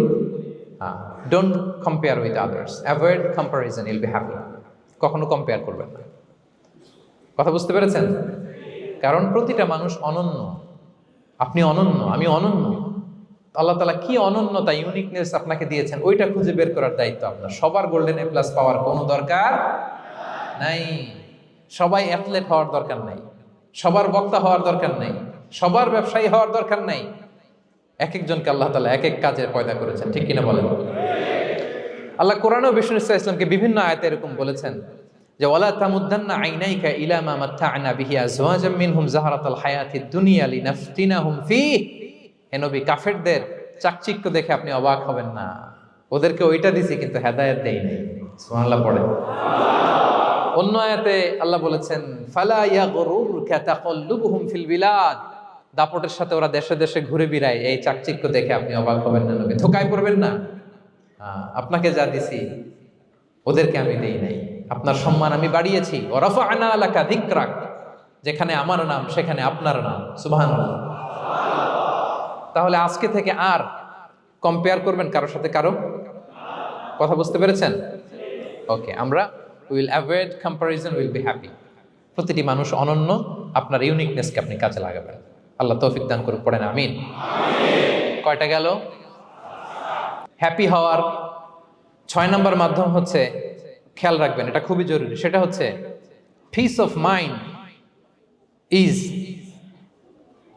Don't compare with others, avoid comparison, Yule be happy. কখনো কম্পেয়ার করবেন না। কথা বুঝতে পেরেছেন? কারণ প্রতিটা মানুষ অনন্য। আপনি অনন্য, আমি অনন্য। আল্লাহ তাআলা কি অনন্যতা, ইউনিকনেস আপনাকে দিয়েছেন, ওইটা খুঁজে বের করার দায়িত্ব আপনার। সবার গোল্ডেন এ প্লাস পাওয়ার কোনো দরকার নাই, সবাই অ্যাথলেট হওয়ার দরকার নাই, সবার বক্তা হওয়ার দরকার নাই, সবার ব্যবসায়ী হওয়ার দরকার নাই। এক একজনকে আল্লাহ তাআলা এক এক কাজে পয়দা করেছেন, ঠিক কিনা বলেন? আল্লাহ কোরআনে বিষ্ণু ইসলামকে বিভিন্ন আয়াতে এরকম বলেছেন যে ওয়ালা তামুদ্দান্না আইনাইকা ইলা মা মাত্তা'না বিহি আজওয়াজাম মিনহুম যাহরাতাল হায়াতিদ দুনিয়া লিনাফতিনাহুম ফীহ। হে নবী, কাফেরদের চাকচিক্য দেখে আপনি অবাক হবেন না, ওদেরকে ওইটা দিছি কিন্তু হেদায়েত দেই নাই। সুবহানাল্লাহ পড়ে। অন্য আয়াতে আল্লাহ বলেছেন ফালা ইয়াগরুরকা তাকাল্লুবুহুম ফিল বিলাদ। দাপটের সাথে ওরা দেশে দেশে ঘুরে বেড়ায়, এই চাকচিক্য দেখে আপনি অবাক হবেন না নবী, ধোঁকায় পড়বেন না। আপনাকে যা দিছি ওদেরকে আমি দেই নাই। আপনার সম্মান আমি বাড়িয়েছি। ওয়া রাফা'না লাকা যিকরাক, যেখানে আমার নাম সেখানে আপনার নাম। সুবহানাল্লাহ। তাহলে আজকে থেকে আর কম্পেয়ার করবেন কারোর সাথে কারো? কথা বুঝতে পেরেছেন? ওকে, আমরা will avoid comparison, will be happy. প্রতিটি মানুষ অনন্য, আপনার ইউনিকনেসকে আপনি কাজে লাগাবেন। আল্লাহ তৌফিক দান করুন, পড়েন আমিন। কয়টা গেল? হ্যাপি হওয়ার 6 নম্বর মাধ্যম হচ্ছে, খেয়াল রাখবেন এটা খুবই জরুরি, সেটা হচ্ছে piece of mind is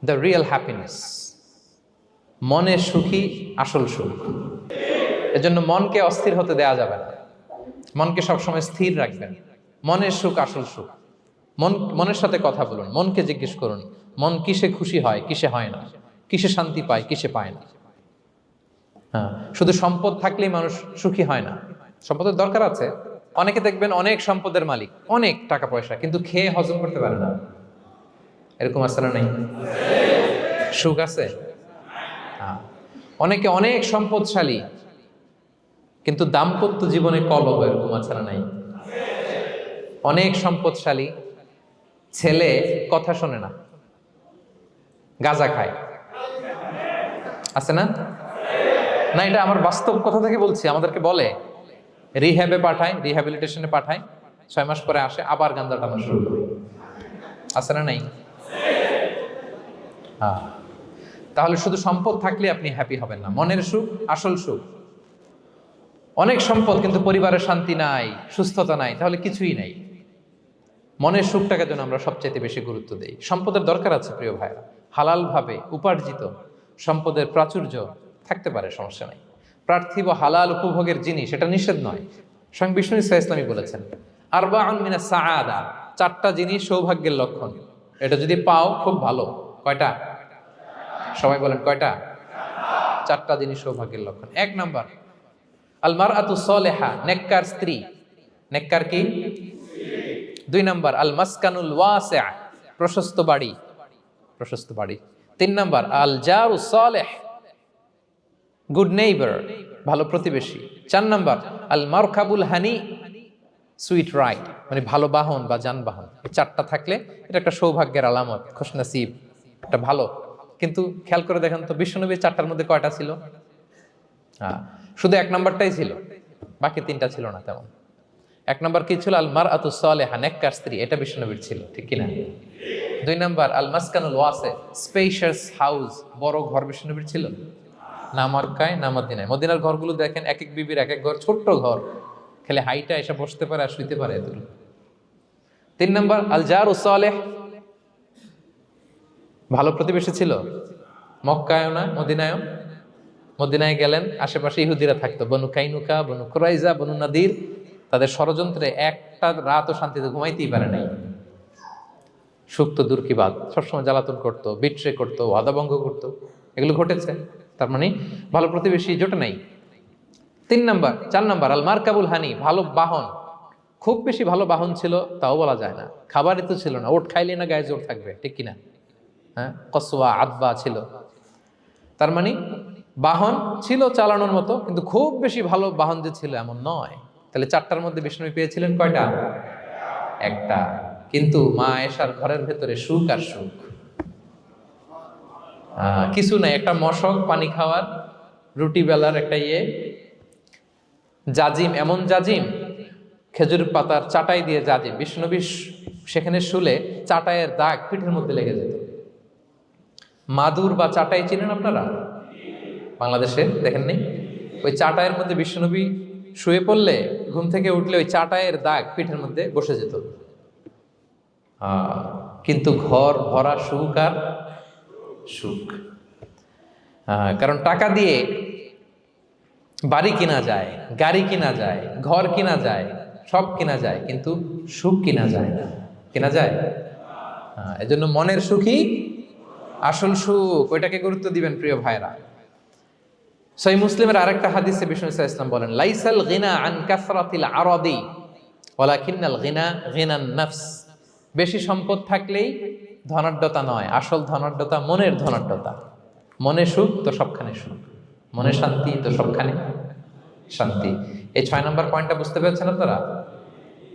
the real happiness. মনের সুখী আসল সুখ। এজন্য মনকে অস্থির হতে দেয়া যাবে না, মনকে সবসময় স্থির রাখবেন। মনের সুখ আসল সুখ। মনের সাথে কথা বলুন, মনকে জিজ্ঞেস করুন মন কিসে খুশি হয়, কিসে হয় না, কিসে শান্তি পায়, কিসে পায় না। হ্যাঁ, শুধু সম্পদ থাকলেই মানুষ সুখী হয় না, সম্পদের দরকার আছে। অনেকে দেখবেন অনেক সম্পদের মালিক, অনেক টাকা পয়সা, কিন্তু খেয়ে হজম করতে পারে না। এরকম আছে না নাই? সুখ আছে? অনেকে অনেক সম্পদশালী, কিন্তু দাম্পত্য জীবনে কলহ, এরকম আছে না নাই? অনেক সম্পদশালী ছেলে কথা শোনে না, গাঁজা খায়, আছে না? না, এটা আমার বাস্তব কথা থেকে বলছি। আমাদেরকে বলে রিহ্যাবে পাঠায়, রিহ্যাবিলিটেশনে পাঠায়, 6 মাস পরে আসে আবার গাঁজা টানা শুরু করে। আছে না নাই? হ্যাঁ, তাহলে শুধু সম্পদ থাকলে আপনি হ্যাপি হবেন না। মনের সুখ আসল সুখ। অনেক সম্পদ কিন্তু পরিবারের শান্তি নাই, সুস্থতা নাই, তাহলে কিছুই নাই। মনের সুখটাকে যেন আমরা সবচাইতে বেশি গুরুত্ব দেই। সম্পদের দরকার আছে প্রিয় ভাইরা, হালাল ভাবে উপার্জিত সম্পদের প্রাচুর্য থাকতে পারে, সমস্যা নাই। পার্থিব হালাল উপভোগের জিনিস, এটা নিষেধ নয়। স্বয়ং বিষ্ণু ইসা ইসলামী বলেছেন আরবাউন মিনা সাআদা, 4টা জিনিস সৌভাগ্যের লক্ষণ। এটা যদি পাও খুব ভালো। কয়টা? সবাই বলেন কয়টা? 4টা জিনিস সৌভাগ্যের লক্ষণ। 1 নাম্বার আল মারআতু সালেহা, নেককার স্ত্রী। নেককার কি? 2 নাম্বার আল মাসকানুল ওয়াসিআ, প্রশস্ত বাড়ি, প্রশস্ত বাড়ি। 3 নাম্বার আল জারু সালেহ, গুড নেইবার, ভালো প্রতিবেশী। 4 নাম্বার আল মারকাবুল হানি, সুইট রাইড, মানে ভালো বাহন বা যানবাহন। এই 4টা থাকলে এটা একটা সৌভাগ্যের আলামত, খুশনসিব, এটা ভালো। কিন্তু খেয়াল করে দেখেন তো বিশ্বনবী 4টার মধ্যে কয়টা ছিল? শুধু 1 নাম্বারটাই ছিল, বাকি 3টা ছিল না তেমন। 1 নাম্বার কি ছিল? আল মারআতু সালেহা, নেককার স্ত্রী, এটা বিশ্বনবীর ছিল, ঠিক কিনা? 2 নাম্বার আল মাসকানুল ওয়াসি, স্পেশাস হাউস, বড় ঘর বিশ্বনবীর ছিল না মক্কায় না মদিনায়। মদিনার ঘরগুলো দেখেন এক এক বিবির এক এক ঘর, ছোট্ট ঘর, খেলে হাইটা এসে বসতে পারে আর শুইতে পারে এতটুকু। 3 নাম্বার আল জারু সালেহ, ভালো প্রতিবেশী ছিল। মক্কায়ও না মদিনায়ও। মদিনায় গেলেন, আশেপাশে ইহুদিরা থাকতো, বনু কাইনুকা, বনু কুরাইজা, বনু নাদির। তাদের ষড়যন্ত্রে একটা রাতও শান্তিতে ঘুমাইতেই পারে নাই। সুখ তো দূর কি বাদ, সবসময় জ্বালাতন করতো, বিট্রে করতো, ওয়াদাভঙ্গ করতো, এগুলো ঘটেছে। তার মানে ভালো প্রতিবেশী জোটে নাই। 4 নাম্বার আল মারকাবুল হানি, ভালো বাহন। খুব বেশি ভালো বাহন ছিল তাও বলা যায় না, খাবারই তো ছিল না, ওট খাইলে না গায়ে জোর থাকবে, ঠিক কিনা? হ্যাঁ, কসওয়া আদবা ছিল। তার মানে বাহন ছিল চালানোর মতো, কিন্তু খুব বেশি ভালো বাহন যে ছিল এমন নয়। তাহলে 4টার মধ্যে বিষ্ণু পেয়েছিলেন কয়টা? 1টা। কিন্তু মা আয়েশার ঘরের ভেতরে সুখ আর সুখ, কিছু নাই। একটা মশক, পানি খাওয়ার, রুটি বেলার একটা জাজিম, এমন জাজিম, খেজুর পাতার চাটাই দিয়ে জাজিম। বিষ্ণুনবী সেখানে শুলে চাটাইয়ের দাগ পিঠের মধ্যে লেগে যেত। মাদুর বা চাটাই চিনেন আপনারা? বাংলাদেশে দেখেন নেই? ওই চাটাইয়ের মধ্যে বিশ্বনবী শুয়ে পড়লে, ঘুম থেকে উঠলে ওই চাটাইয়ের দাগ পিঠের মধ্যে বসে যেত। কিন্তু ঘর ভরা সুখ আর সুখ। কারণ টাকা দিয়ে বাড়ি কিনা যায়, গাড়ি কিনা যায়, ঘর কিনা যায়, সব কিনা যায়, কিন্তু সুখ কিনা যায় না। কিনা যায়? এজন্য মনের সুখই আসল সুখ, ওইটাকে গুরুত্ব দিবেন প্রিয় ভাইরা। সহিহ মুসলিমের আরেকটা হাদিসে বিষ্ণু ইসলাম বলেন লাইসাল গিনা আন কাসরাতিল আরাদি ওয়ালাকিন্নাল গিনা গিনান নফস। বেশি সম্পদ থাকলেই ধনাঢ্যতা নয়, আসল ধনাঢ্যতা মনের ধনাঢ্যতা। মনে সুখ তো সবখানে সুখ, মনে শান্তি তো সবখানে শান্তি। এই 6 নম্বর পয়েন্টটা বুঝতে পেরেছেন আপনারা?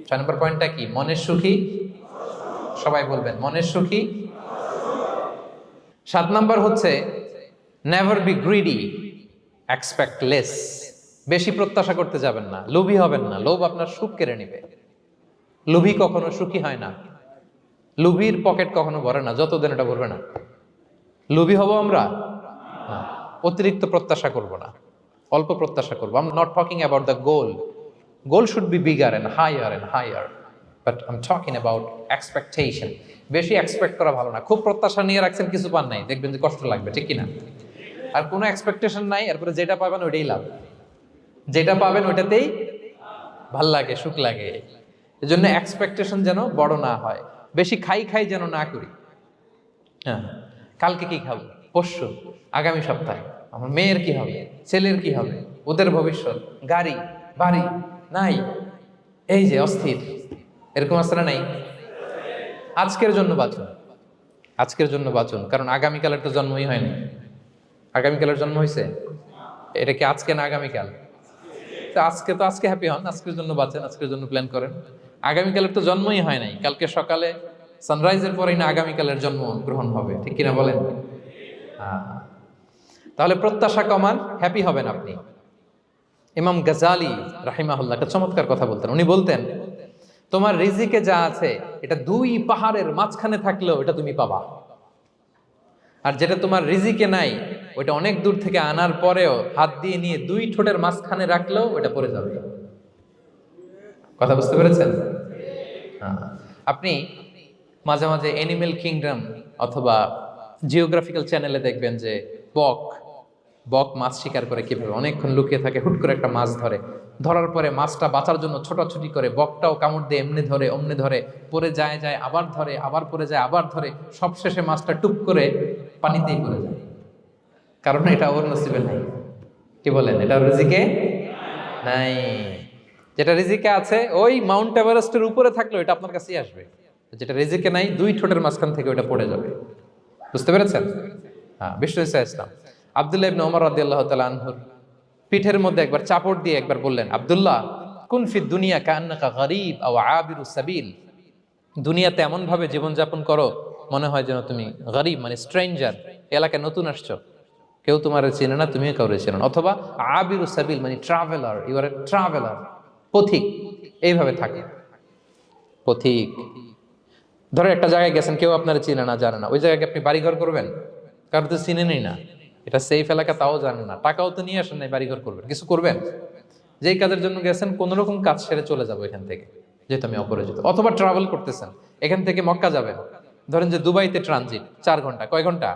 6 নম্বর পয়েন্টটা কি? মনের সুখী, সবাই বলবেন মনের সুখী। 7 নম্বর হচ্ছে never be greedy, expect less, বেশি প্রত্যাশা করতে যাবেন না, লোভী হবেন না, লোভ আপনার সুখ কেড়ে নেবে। লোভী কখনো সুখী হয় না, লোভীর পকেট কখনো ভরে না যতদিন এটা ভরবে না। লোভী হব আমরা না, অতিরিক্ত প্রত্যাশা করব না, অল্প প্রত্যাশা করবো। I am not talking about the goal, goal should be bigger and higher, but I am talking about expectation. বেশি এক্সপেক্ট করা ভালো না। খুব প্রত্যাশা নিয়ে রাখছেন, কিছু পান নাই, দেখবেন যে কষ্ট লাগবে, ঠিক কিনা? আর কোনো এক্সপেকটেশন নাই, এরপরে যেটা পাবেন ওইটাই লাভ, যেটা পাবেন ওইটাতেই ভাল লাগে, সুখ লাগে। এই জন্য এক্সপেকটেশন যেন বড় না হয়, বেশি খাই যেন না করি। হ্যাঁ, কালকে কি খাবো, পরশু, আগামী সপ্তাহে আমার মেয়ের কি হবে, ছেলের কি হবে, ওদের ভবিষ্যৎ, গাড়ি বাড়ি নাই, এই যে অস্থির, এরকম আসলে নাই। আজকের জন্য বাঁচুন, আজকের জন্য বাঁচুন, কারণ আগামীকালের তো জন্মই হয়নি। আগামীকালের জন্ম হয়েছে, এটা কি আজকে না আগামীকাল? তো আজকে হ্যাপি হন, আজকের জন্য বাঁচেন, আজকের জন্য প্ল্যান করেন। আগামীকালের তো জন্মই হয় নাই, কালকে সকালে সানরাইজের পরেই না আগামীকালের জন্ম গ্রহণ হবে, ঠিক কিনা বলেন? তাহলে প্রত্যাশা কমান, হ্যাপি হবেন আপনি। ইমাম গাজালি রাহিমাহুল্লাহ একটা চমৎকার কথা বলতেন। উনি বলতেন, তোমার রিজিকে যা আছে এটা 2 পাহাড়ের মাঝখানে থাকলেও এটা তুমি পাবা, আর যেটা তোমার রিজিকে নাই ওইটা অনেক দূর থেকে আনার পরেও হাত দিয়ে নিয়ে 2 ঠোঁটের মাঝখানে রাখলেও ওটা পড়ে যাবে। কথা বুঝতে পেরেছেন? আপনি মাঝে মাঝে অ্যানিমেল কিংডম অথবা জিওগ্রাফিক্যাল চ্যানেলে দেখবেন যে বক মাছ শিকার করে কিভাবে অনেকক্ষণ লুকিয়ে থাকে, হুট করে একটা মাছ ধরে, ধরার পরে মাছটা বাঁচার জন্য ছোটাছুটি করে, বকটাও কামড় দিয়ে এমনি ধরে অমনি ধরে, পরে যায় আবার ধরে, আবার পরে যায় আবার ধরে, সবশেষে মাছটা টুপ করে পানিতেই পড়ে যায়, কারণ এটা ওর নসিবে নাই। কি বলেন? এটা রিজিকে নাই। যেটা রিজিকে আছে ওই মাউন্ট এভারেস্টের উপরে থাকলেও এটা আপনার কাছেই আসবে, যেটা রিজিকে নাই 2 ঠোঁটের মাঝখান থেকে ওটা পড়ে যাবে। বুঝতে পেরেছেন? হ্যাঁ, বিষ্ণু ইসলাম আব্দুল্লাহ ইবনে ওমর রাদিয়াল্লাহু তাআলা আনহুর পিঠের মধ্যে একবার চাপড় দিয়ে একবার বললেন, আব্দুল্লাহ কুন ফি দুনিয়া কান্নাকা গরীব আও আবিরু সাবিল, দুনিয়াতে এমন ভাবে জীবনযাপন করো মনে হয় যেন তুমি গরীব মানে স্ট্রেঞ্জার, এলাকায় নতুন আসছো, কেউ তোমার চেনে না, তুমিও কাউরে চেনো না, অথবা আবিরু সাবিল মানে traveller, you are a traveller, পথিক, এইভাবে থাকে। পথিক, ধরো একটা জায়গায় গেছেন, কেউ আপনারা চিনে না, জানে না, ওই জায়গায় আপনি বাড়িঘর করবেন? কারো তো চিনেনই না, এটা সেফ এলাকা তাও জানেন না, টাকাও তো নিয়ে আসেন নাই, বাড়িঘর করবেন, কিছু করবেন? যেই কাজের জন্য গেছেন কোন রকম কাজ সেরে চলে যাবো এখান থেকে, যেহেতু আমি অপরিচিত। অথবা ট্রাভেল করতেছেন, এখান থেকে মক্কা যাবেন, ধরেন যে দুবাইতে ট্রানজিট 4 ঘন্টা, কয় ঘন্টা?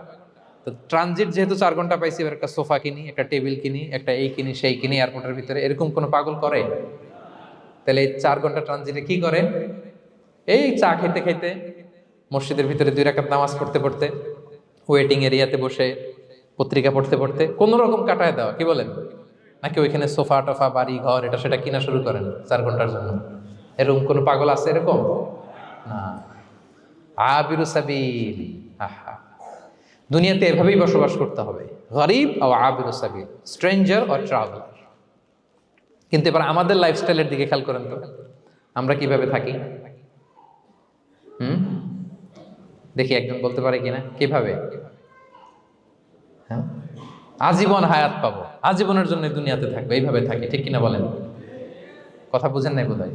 তো ট্রানজিট যেহেতু 4 ঘন্টা পাইছি, এবার একটা সোফা কিনি, একটা টেবিল কিনি, একটা এই কিনি সেই কিনি এয়ারপোর্টের ভিতরে, এরকম কোনো পাগল করে? তাহলে এই 4 ঘন্টা ট্রানজিটে কি করে? এই চা খেতে খেতে, মসজিদের ভিতরে 2 রাকাত নামাজ পড়তে পড়তে, ওয়েটিং এরিয়াতে বসে পত্রিকা পড়তে পড়তে কোন রকম কাটায় দেওয়া, কি বলেন? নাকি ওইখানে সোফা টোফা বাড়ি ঘর এটা সেটা কিনা শুরু করেন 4 ঘন্টার জন্য? এরকম কোন পাগল আছে এরকম? না। আবিরু সাবিল, আহা, দুনিয়াতে এভাবেই বসবাস করতে হবে, গরিব ও আবিরু সাবিল, স্ট্রেঞ্জার ও ট্রাভেলার। কিন্তু এবার আমাদের লাইফস্টাইলের দিকে খেয়াল করেন তো, আমরা কিভাবে থাকি? দেখি একজন বলতে পারে কিনা কিভাবে? হ্যাঁ, আজীবন হায়াত পাবো, আজীবনের জন্য দুনিয়াতে থাকবো, এইভাবে থাকি, ঠিক কিনা বলেন? কথা বুঝেন নাই বোধহয়।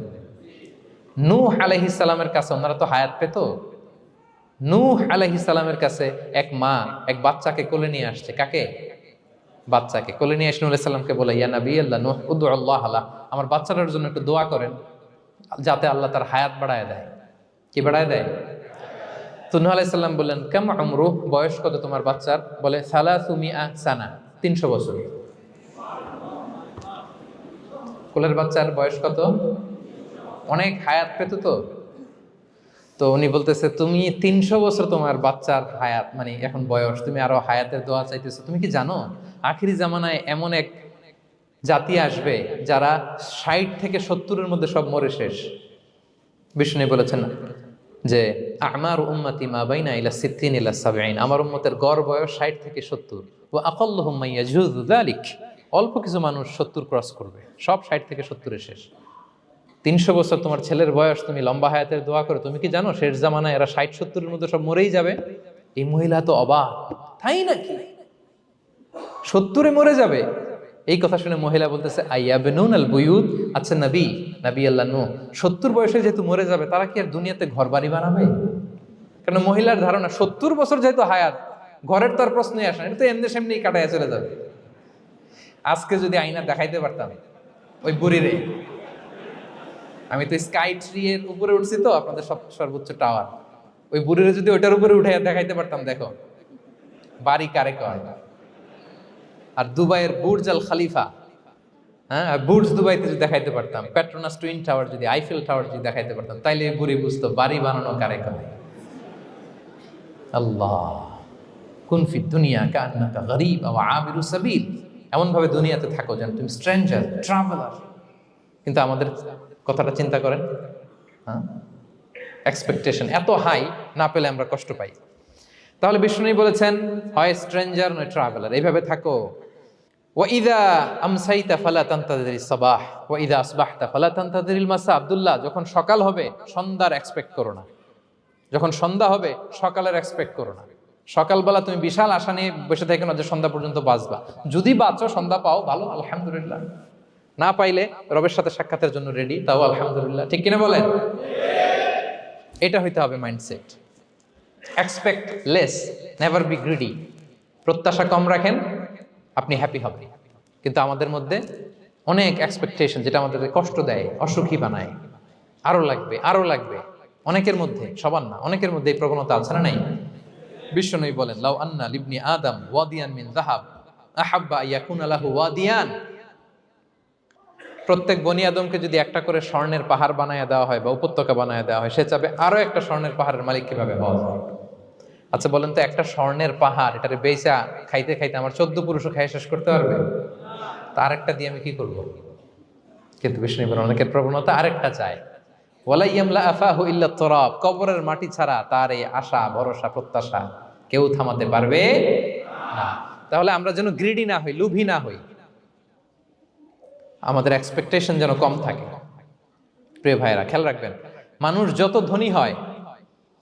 নূহ আলাইহিস সালামের কাছে ওনারা তো হায়াত পেত। নূহ আলাইহিস সালামের কাছে এক মা এক বাচ্চাকে কোলে নিয়ে আসছে। কাকে? বাচ্চাকে কোলে নিয়ে এসে নূহ আলাইহিস সালামকে বলে, ইয়া নবী আল্লাহ নূহ উদউ আল্লাহ আলা, আমার বাচ্চাটার জন্য একটু দোয়া করেন যাতে আল্লাহ তার হায়াত বাড়ায় দেয়। কি বাড়ায় দেয়? তো নূহ আলাইহিস সালাম বললেন, কাম উমরুহ, বয়স কত তোমার বাচ্চার? বলে 300 সানা, 300 বছর। কোলের বাচ্চার বয়স কত? অনেক হায়াত পেত তো। তো উনি বলতেছে, তুমি 300 বছর তোমার বাচ্চার হায়াত মানে এখন বয়স, তুমি আরো হায়াতের দোয়া চাইতেছো? তুমি কি জানো আখিরি জামানায় এমন এক জাতি আসবে যারা 60 থেকে 70-এর মধ্যে সব মরে শেষ। বিষ্ণু বলেছেন যে আমার উম্মতি মা বাইনা ইলা 60 ইলা 70, আমার উম্মতের গড় বয়স 60 থেকে 70, ওয়া আকাল্লুহুম মাইয়াজুযু যালিক, অল্প কিছু মানুষ 70 ক্রস করবে, সব 60 থেকে 70-এ শেষ। 300 বছর তোমার ছেলের বয়স, তুমি লম্বা হায়াতের দোয়া করো, তুমি কি জানো শেষ জামানায় এরা 60-70-এর মধ্যে সব মরেই যাবে? এই মহিলা তো অবাক, তাই নাকি 70-এ মরে যাবে? এই কথা শুনে মহিলা বলতেছে আইয়াবনুন আল বুয়ুত, আচ্ছা নবী, নবী আল্লাহ নূহ 70 বয়সে যেহেতু মরে যাবে, তারা কি আর দুনিয়াতে ঘর বাড়ি বানাবে? কারণ মহিলার ধারণা 70 বছর যেহেতু হায়াত, ঘরের তো আর প্রশ্নই আসে না, এটা তো এমনি সেমনি কাটাইয়া চলে যাবে। আজকে যদি আয়না দেখাইতে পারতাম ওই বুড়িরে, আমি তো স্কাই ট্রি এর উপরে উঠছি, তো আপনাদের সর্বোচ্চ টাওয়ার, ওই বুড়িরে যদি ওইটার উপরে উঠে দেখাইতে পারতাম, দেখো বাড়ি কারে কয়। আর দুবাইয়ের বুর্জ আল খালিফা, হ্যাঁ, বুর্জ দুবাইতে যদি দেখাইতে পারতাম, পেট্রোনাস টুইন টাওয়ার যদি, আইফেল টাওয়ার যদি দেখাইতে পারতাম, তাইলে বুড়ি বুঝতো বাড়ি বানানো কারে কয়। আল্লাহ, কুন ফি দুনিয়া কান্নাকা গরীব আও আবিরু সাবিল, এমন ভাবে দুনিয়াতে থাকো যেন তুমি স্ট্রেঞ্জার, ট্রাভেলার। কিন্তু আমাদের কথাটা চিন্তা করেন, হ্যাঁ, এক্সপেকটেশন এত হাই, না পেলে আমরা কষ্ট পাই। তাহলে বিষ্ণু বলেছেন হয় স্ট্রেঞ্জার নয় ট্রাভেলার, এইভাবে থাকো। ওয়াইদা আমসাইতা ফালা তানতাযিরিস সাবাহ ওয়াইদা আসবাহতা ফালা তানতাযিরিল মাসা। আব্দুল্লাহ, যখন সকাল হবে সন্ধ্যার এক্সপেক্ট করো না, যখন সন্ধ্যা হবে সকালের এক্সপেক্ট করো না। সকালবেলা তুমি বিশাল আশা নিয়ে বসে থাকো না যে সন্ধ্যা পর্যন্ত বাঁচবা। যদি বাঁচো, সন্ধ্যা পাও, ভালো, আলহামদুলিল্লাহ। না পাইলে রবের সাথে সাক্ষাতের জন্য রেডি, তাও আলহামদুলিল্লাহ। ঠিক কিনা বলেন? এটা হইতে হবে mindset. Expect less, never be greedy. প্রত্যাশা কম রাখেন, আপনি হ্যাপি হবেন। কিন্তু আমাদের মধ্যে অনেক এক্সপেকটেশন, যেটা আমাদের কষ্ট দেয়, অসুখী বানায়। আরো লাগবে, আরো লাগবে। অনেকের মধ্যে, সবার না, অনেকের মধ্যে এই প্রবণতা আছে না নাই? বিশ্বনবী বলেন, লাউ আন্না লিবনি আদম ওয়াদিয়ান মিন যাহাব আহাব্বা আইয়াকুনা লাহু ওয়াদিয়ান। প্রত্যেক বনি আদমকে যদি একটা করে স্বর্ণের পাহাড় বানায় দেওয়া হয় বা উপত্যকা বানায় দেওয়া হয়, সে চাবে আরো একটা স্বর্ণের পাহাড়ের মালিক কিভাবে হওয়া যায়। আচ্ছা বলেন তো, একটা স্বর্ণের পাহাড়, এটারে বেচা খাইতে খাইতে আমার 14 পুরুষও খাই শেষ করতে পারবে? তার একটা দিয়ে আমি কি করব? কিন্তু বিষ্ণু বলেন, অনেকের প্রবণতা আরেকটা চায়। ওয়ালা ইয়ামলা আফাহু ইল্লা তুরাব, কবরের মাটি ছাড়া তার এই আশা, ভরসা, প্রত্যাশা কেউ থামাতে পারবে না। তাহলে আমরা যেন গ্রিডি না হই, লোভী না হই, আমাদের এক্সপেকটেশন যেন কম থাকে। প্রিয় ভাইরা, খেয়াল রাখবেন, মানুষ যত ধনী হয়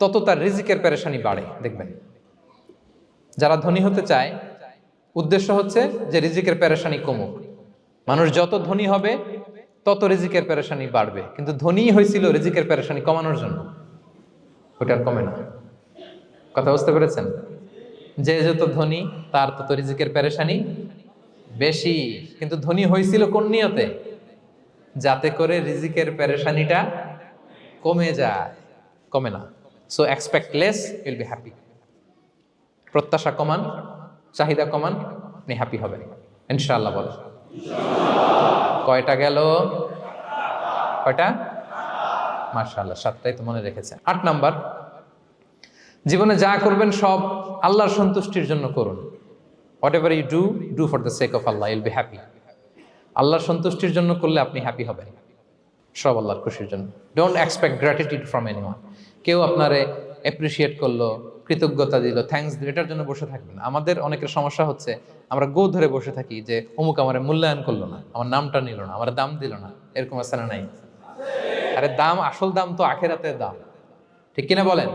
তত তার রিজিকের পেরেশানি বাড়ে। দেখবেন, যারা ধনী হতে চায় উদ্দেশ্য হচ্ছে যে রিজিকের পেরেশানি কমুক। মানুষ যত ধনী হবে তত রিজিকের পেরেশানি বাড়বে, কিন্তু ধনী হয়েছিল রিজিকের পেরেশানি কমানোর জন্য, ওটা আর কমে না। কথা বুঝতে পেরেছেন? যে যত ধনী তার তত রিজিকের পেরেশানি বেশি, কিন্তু ধনী হয়েছিল কোন নিয়তে? যাতে করে রিজিকের পেরেশানিটা কমে যায়, কমে না। So expect less, Yule be happy. প্রত্যাশা কমান, চাহিদা কমান, আপনি হ্যাপি হবেন ইনশাআল্লাহ। বলে কয়টা গেল? কয়টা? মাশাআল্লাহ, 7টাই তো মনে রেখেছেন। 8 নাম্বার, জীবনে যা করবেন সব আল্লাহর সন্তুষ্টির জন্য করুন। Whatever you do, do for the sake of Allah, you'll be happy. আল্লাহর সন্তুষ্টির জন্য করলে আপনি হ্যাপি হবেন, সব আল্লাহর খুশির জন্য। Don't expect gratitude from anyone. কেউ আপনারে অ্যাপ্রিশিয়েট করলো, কৃতজ্ঞতা দিল, থ্যাঙ্কস দিল, এটার জন্য বসে থাকবেন। আমাদের অনেকের সমস্যা হচ্ছে, আমরা গো ধরে বসে থাকি যে অমুক আমার মূল্যায়ন করলো না, আমার নামটা নিল না, আমার দাম দিল না। এরকম আছে না নাই? আরে দাম, আসল দাম তো আখেরাতের দাম। ঠিক কিনা বলেন?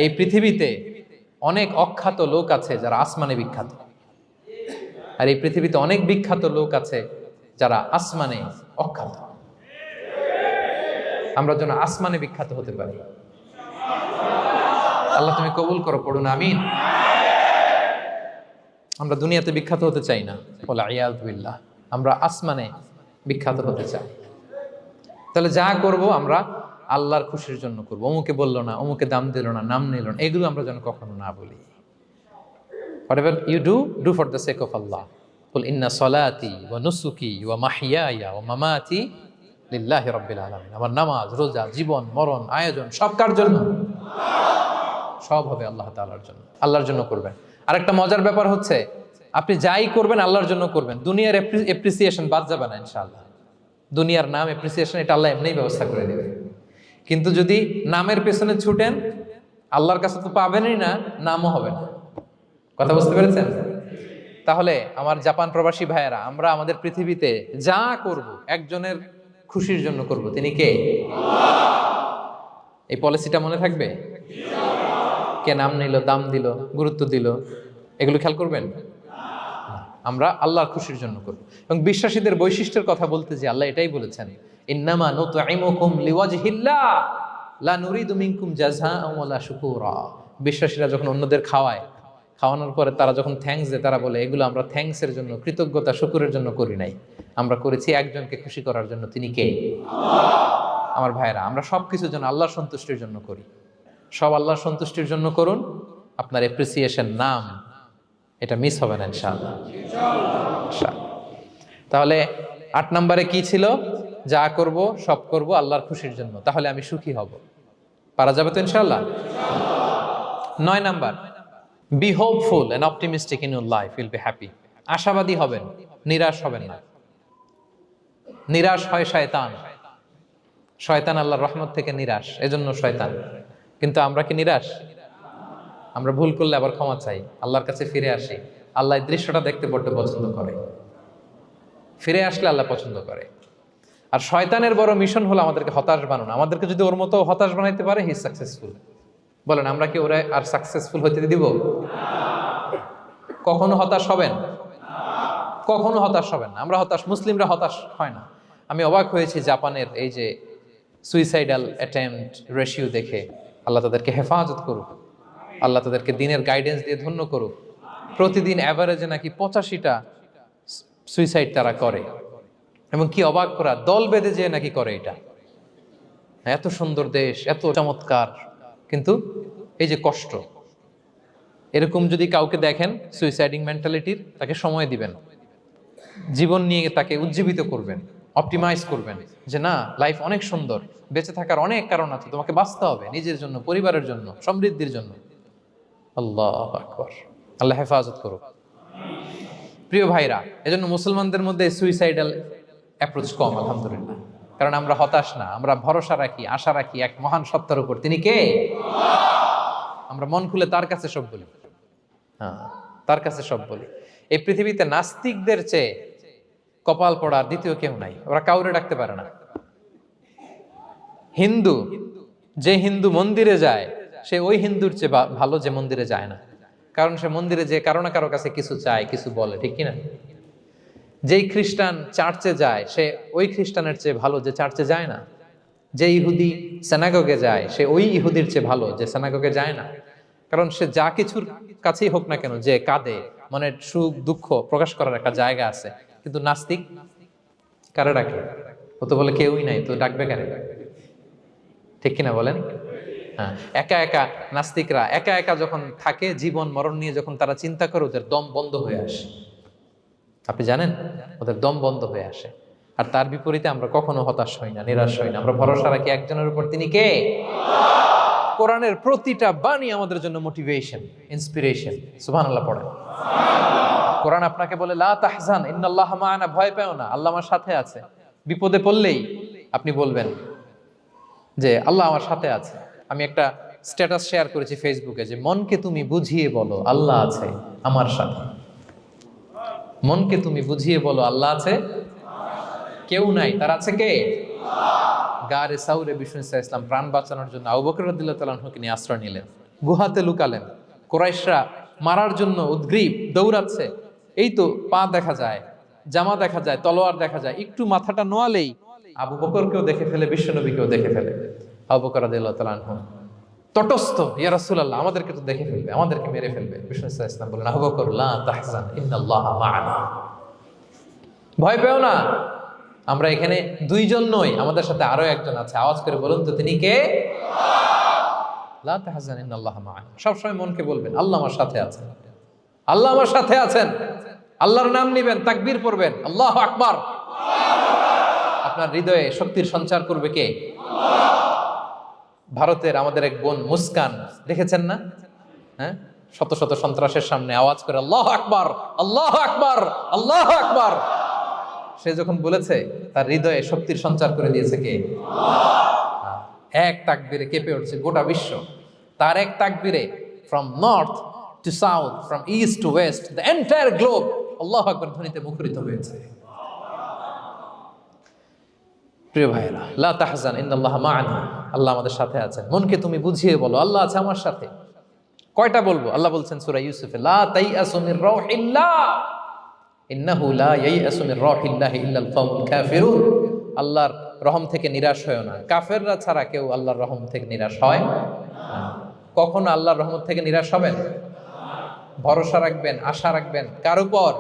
এই পৃথিবীতে অনেক অখ্যাত লোক আছে যারা আসমানে বিখ্যাত, আর এই পৃথিবীতে অনেক বিখ্যাত লোক আছে যারা আসমানে অখ্যাত। আমরা যেন আসমানে বিখ্যাত হতে পারি। আল্লাহ তুমি কবুল করো, পড়ুন আমিন। আমরা দুনিয়াতে বিখ্যাত হতে চাই না, বলে আয়াযু বিল্লাহ, আমরা আসমানে বিখ্যাত হতে চাই। তাহলে যা করব আমরা আল্লাহর খুশির জন্য করবো। অমুকে বললো না, অমুকে দাম দিল না, নাম নিল না, এগুলো আমরা যেন কখনো না বলি। Whatever you do, do for the sake of Allah. Qul inna salati wa nusuki wa mahyaya wa mamati lillahi rabbil alamin. আমার নামাজ, রোজা, জীবন, মরণ, আয়োজন সব কার জন্য? সব হবে আল্লাহ তাআলার জন্য, আল্লাহর জন্য করবেন। আরেকটা মজার ব্যাপার হচ্ছে, আপনি যাই করবেন আল্লাহর জন্য করবেন। দুনিয়ার এপ্রিসিয়েশন বাদ যাবে না ইনশাআল্লাহ। দুনিয়ার নাম, এপ্রিসিয়েশন, এটা আল্লাহ এমনিই ব্যবস্থা করে দেবে। কিন্তু যদি নামের পেছনে ছুটেন, আল্লাহর কাছে তো পাবেনই না, নামও হবে না। কথা বুঝতে পেরেছেন? তাহলে আমার জাপান প্রবাসী ভাইয়েরা, আমরা আমাদের পৃথিবীতে যা করব একজনের খুশির জন্য করব। তিনি কে? এই পলিসিটা মনে থাকবে? কে নাম নিল, দাম দিল, গুরুত্ব দিল, এগুলো খেয়াল করবেন। আমরা আল্লাহর খুশির জন্য করব। এবং বিশ্বাসীদের বৈশিষ্ট্যের কথা বলতে যে আল্লাহ এটাই বলেছেন, ইন্নামা নুতঈমুকুম লিওয়াজহিল্লাহ লা নুরিদু মিনকুম জাযাআন ওয়ালা শুকুরা। বিশ্বাসীরা যখন অন্যদের খাওয়ানোর পরে তারা যখন থ্যাঙ্কস দেয়, তারা বলে এগুলো আমরা থ্যাঙ্কসের জন্য, কৃতজ্ঞতা শুকুরের জন্য করি নাই, আমরা করেছি একজনকে খুশি করার জন্য। তিনি কে? আমার ভাইরা, আমরা সব কিছুর জন্য আল্লাহর সন্তুষ্টির জন্য করি। সব আল্লাহর সন্তুষ্টির জন্য করুন। আপনার অ্যাপ্রিসিয়েশন নাম এটা মিস হবে না ইনশাআল্লাহ। তাহলে 8 নম্বরে কি ছিল? যা করব সব করব আল্লাহর খুশির জন্য, তাহলে আমি সুখী হব। পারা যাবে তো ইনশাআল্লাহ? 9 number, be hopeful and optimistic in your life, will be happy. আশাবাদী হবেন, নিরাশ হবেন না। নিরাশ হয় শয়তান। শয়তান আল্লাহর রহমত থেকে নিরাশ, এজন্য শয়তান। কিন্তু আমরা কি নিরাশ? আমরা ভুল করলে আবার ক্ষমা চাই, আল্লাহর কাছে ফিরে আসি। আল্লাহ এই দৃশ্যটা দেখতে বড্ড পছন্দ করে। ফিরে আসলে আল্লাহ পছন্দ করে। আর শয়তানের বড় মিশন হলো আমাদেরকে হতাশ বানানো। আমাদেরকে যদি ওর মতো হতাশ বানাইতে পারে, হি সাকসেসফুল। বলেন, আমরা কি ওরা আর সাকসেসফুল হতে দিব? কখনো হতাশ হবেন? কখনো হতাশ হবেন না। আমরা হতাশ, মুসলিমরা হতাশ হয় না। আমি অবাক হয়েছি জাপানের এই যে সুইসাইডাল অ্যাটেম্পট রেশিও দেখে। আল্লাহ তাদেরকে হেফাজত করুক, আল্লাহ তাদেরকে দিনের গাইডেন্স দিয়ে ধন্য করুক। প্রতিদিন অ্যাভারেজে নাকি 85টা সুইসাইড তারা করে। এবং কি অবাক করা, দল বেঁধে যেয়ে নাকি করে এটা। এত সুন্দর দেশ, এত চমৎকার, কিন্তু এই যে কষ্ট। এরকম যদি কাউকে দেখেন সুইসাইডিং মেন্টালিটির, তাকে সময় দিবেন, জীবন নিয়ে তাকে উজ্জীবিত করবেন, অপটিমাইজ করবেন যে না, লাইফ অনেক সুন্দর, বেঁচে থাকার অনেক কারণ আছে, তোমাকে বাঁচতে হবে নিজের জন্য, পরিবারের জন্য, সমৃদ্ধির জন্য। আল্লাহু আকবার। আল্লাহ হেফাজত করুক। প্রিয় ভাইরা, এজন্য মুসলমানদের মধ্যে সুইসাইডাল অ্যাপ্রোচ কম, আলহামদুলিল্লাহ। কারণ আমরা হতাশ না, আমরা ভরসা রাখি, আশা রাখি এক মহান সত্তার উপর। তিনি কে? আমরা মন খুলে তার কাছে সব বলি। হ্যাঁ, তার কাছে সব বলি। এই পৃথিবীতে নাস্তিকদের চেয়ে কপাল পড়ার দ্বিতীয় কেউ নাই। ওরা কাউরে ডাকতে পারে না। হিন্দু, যে হিন্দু মন্দিরে যায়, সে ওই হিন্দুর চেয়ে ভালো যে মন্দিরে যায় না। কারণ সে মন্দিরে যে কারো না কারো কাছে কিছু চায়, কিছু বলে, ঠিক কিনা? যেই খ্রিস্টান চার্চে যায়, সে ওই খ্রিস্টানের চেয়ে ভালো যে চার্চে যায় না। যে ইহুদি সেনাগগে যায়, সে ওই ইহুদির চেয়ে ভালো যে সেনাগগে যায় না। কারণ সে যা কিছুর কাছেই হোক না কেন, যে কাঁদে, মনের সুখ দুঃখ প্রকাশ করার একটা জায়গা আছে। কিন্তু নাস্তিক কারে ডাকে? ও তো বলে কেউই নাই, তো ডাকবে কারে? ঠিক কিনা বলেন? হ্যাঁ, একা একা নাস্তিকরা একা একা যখন থাকে, জীবন মরণ নিয়ে যখন তারা চিন্তা করে, ওদের দম বন্ধ হয়ে আসে। আপনি জানেন, ওদের দম বন্ধ হয়ে আসে। আর তার বিপরীতে আমরা কখনো হতাশ হই না, নিরাশ হই না। আমরা ভরসা রাখি একজনের উপর, তিনি কে? কোরআনের প্রতিটা বাণী আমাদের জন্য মোটিভেশন, ইন্সপিরেশন। সুবহানাল্লাহ পড়েন। কোরআন আপনাকে বলে লা তাহজান ইন্নাল্লাহা মা'ানা, ভয় পেও না, আল্লাহ আমার সাথে আছে। বিপদে পড়লেই আপনি বলবেন যে আল্লাহ আমার সাথে আছে। আমি একটা স্ট্যাটাস শেয়ার করেছি ফেসবুকে যে মনকে তুমি বুঝিয়ে বলো আল্লাহ আছে আমার সাথে। মনকে তুমি বুঝিয়ে বলো আল্লাহ আছে, কেউ নাই, তার আছে কে? গারে সাউরে বিষ্ণু ইসলাম প্রাণ বাঁচানোর জন্য আবু বকর রাদিয়াল্লাহু তাআলা আনহুকে নিয়ে আশ্রয় নিলেন, গুহাতে লুকালেন। কুরাইশরা মারার জন্য উদ্গ্রীব, দৌড়াচ্ছে। এই তো পা দেখা যায়, জামা দেখা যায়, তলোয়ার দেখা যায়। একটু মাথাটা নোয়ালেই আবু বকরকেও দেখে ফেলে, বিশ্বনবীকেও দেখে ফেলে। আবু বকর রাদিয়াল্লাহু তাআলা আনহু তটস্থ, ইয়া রাসূলুল্লাহ, আমাদেরকে তো দেখে ফেলবে, আমাদেরকে মেরে ফেলবে। বিষ্ণু ইসলাম বললেন, আবু বকর লা তাহজান ইন্নাল্লাহা মা'ানা, ভয় পেও না, আমরা এখানে দুইজন নই, আমাদের সাথে আরো একজন আছে। আওয়াজ করে বলুন তো, তিনি কে? লা তাহজান ইন্নাল্লাহা মা'ানা। সবসময় মনকে বলবেন আল্লাহ আমার সাথে আছেন, আল্লাহ আমার সাথে আছেন। আল্লাহর নাম নিবেন, তাকবীর পড়বেন, আল্লাহু আকবার। আপনার হৃদয়ে শক্তির সঞ্চার করবে কে? ভারতের আমাদের এক বোন মুস্কান, দেখেছেন না? হ্যাঁ, শত শত সন্ত্রাসের সামনে আওয়াজ করে আল্লাহু আকবার, আল্লাহু আকবার, আল্লাহু আকবার। সে যখন বলেছে, তার হৃদয়ে শক্তির সঞ্চার করে দিয়েছে কে? এক তাকবীরে কেঁপে উঠছে গোটা বিশ্ব। তার এক তাকবীরে from north to south, from east to west, the entire globe আল্লাহু আকবার ধ্বনিতে মুখরিত হয়েছে। প্রিয় ভাইরা, লা তাহজান ইন্নাল্লাহা মা'ানা, আল্লাহ আমাদের সাথে আছেন। মনকে তুমি বুঝিয়ে বলো আল্লাহ আছে আমার সাথে। কয়টা বলবো? আল্লাহ বলছেন সূরা ইউসুফে, লা তাইয়াসু মির রাউহিল্লাহ, ইন্নাহু লা ইয়াইয়াসু মির রাহিল্লাহি ইল্লাল কওমুল কাফিরুন। আল্লাহর রহম থেকে নিরাশ হয় না, কাফেররা ছাড়া কেউ আল্লাহর রহম থেকে নিরাশ হয় না। কখনো আল্লাহর রহমত থেকে নিরাশ হবেন? ভরসা রাখবেন, আশা রাখবেন কার উপর?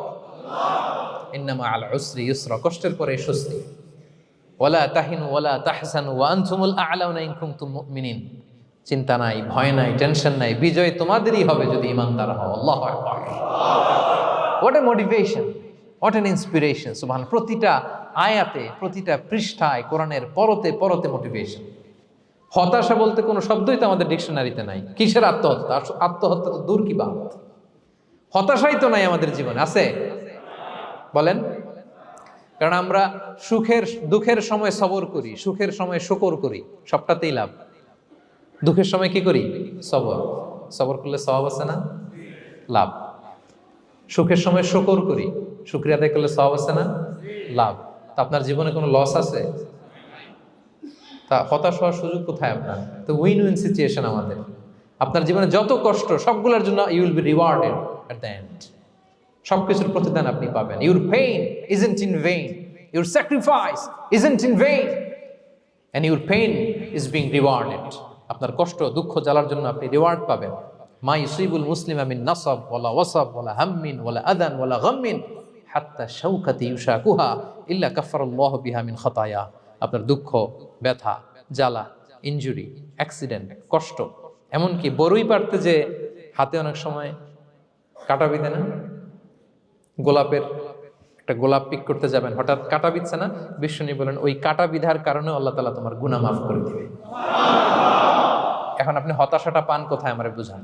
ইন্নামা আল উসরি ইউসরা, কষ্টের পরে স্বস্তি। ওয়ালা তাহিনু ওয়ালা তাহজানু ওয়া আনতুমুল আ'লাউনা ইন কুনতুম মুমিনিন। চিন্তা নাই, ভয় নাই, টেনশন নাই, বিজয় তোমাদেরই হবে যদি ঈমানদার হও। আল্লাহু আকবার। What a motivation, what an inspiration. সুবহান। প্রতিটা আয়াতে, প্রতিটা পৃষ্ঠায় কোরআনের পরতে পরতে মোটিভেশন। হতাশা বলতে কোনো শব্দই তো আমাদের ডিকশনারিতে নাই। কিসের আত্মহত্যা? আত্মহত্যা তো দূর কি বাত, হতাশাই তো নাই আমাদের জীবনে। আছে? বলেন। কারণ আমরা দুঃখের সময় সবর করি, সুখের সময় শুকর করি, সবটাতেই লাভ। দুঃখের সময় কি করি? সবর। সবর করলে সওয়াব আছে না? লাভ। সুখের সময় শুকর করি, শুকরিয়া আদায় করলে সওয়াব আছে না? লাভ। তা আপনার জীবনে কোনো লস আছে? তা হতাশ হওয়ার সুযোগ কোথায় আপনার? তো উইন উইন সিচুয়েশন আমাদের। আপনার জীবনে যত কষ্ট সবগুলোর জন্য you will be rewarded at the end. সবকিছুর প্রতিদান আপনি পাবেন। Your pain isn't in vain, your sacrifice isn't in vain, and your pain is being rewarded. আপনার কষ্ট, দুঃখ জ্বালার জন্য আপনি রিওয়ার্ড পাবেন। মা ইউসিবুল মুসলিমা মিন নাসাব ওয়ালা ওয়াসাব ওয়ালা হাম্মিন ওয়ালা আদান ওয়ালা গাম্মিন হাত্তা শাওকাতি ইউশাকুহা ইল্লা কাফারাল্লাহু বিহা মিন খাতায়া। আপনার দুঃখ, ব্যথা, জ্বালা, ইনজুরি, অ্যাক্সিডেন্ট, কষ্ট, এমনকি বড়ই পারতে যে হাতে অনেক সময় কাটা বিঁধে না, গোলাপের একটা গোলাপ পিক করতে যাবেন, হঠাৎ কাটা বিধছে না, বিশ্বনী বলেন ওই কাটা বিধার কারণে আল্লাহ তাআলা তোমার গুনাহ মাফ করে দিবে। এখন আপনি হতাশাটা পান কোথায় আমারে বুঝান।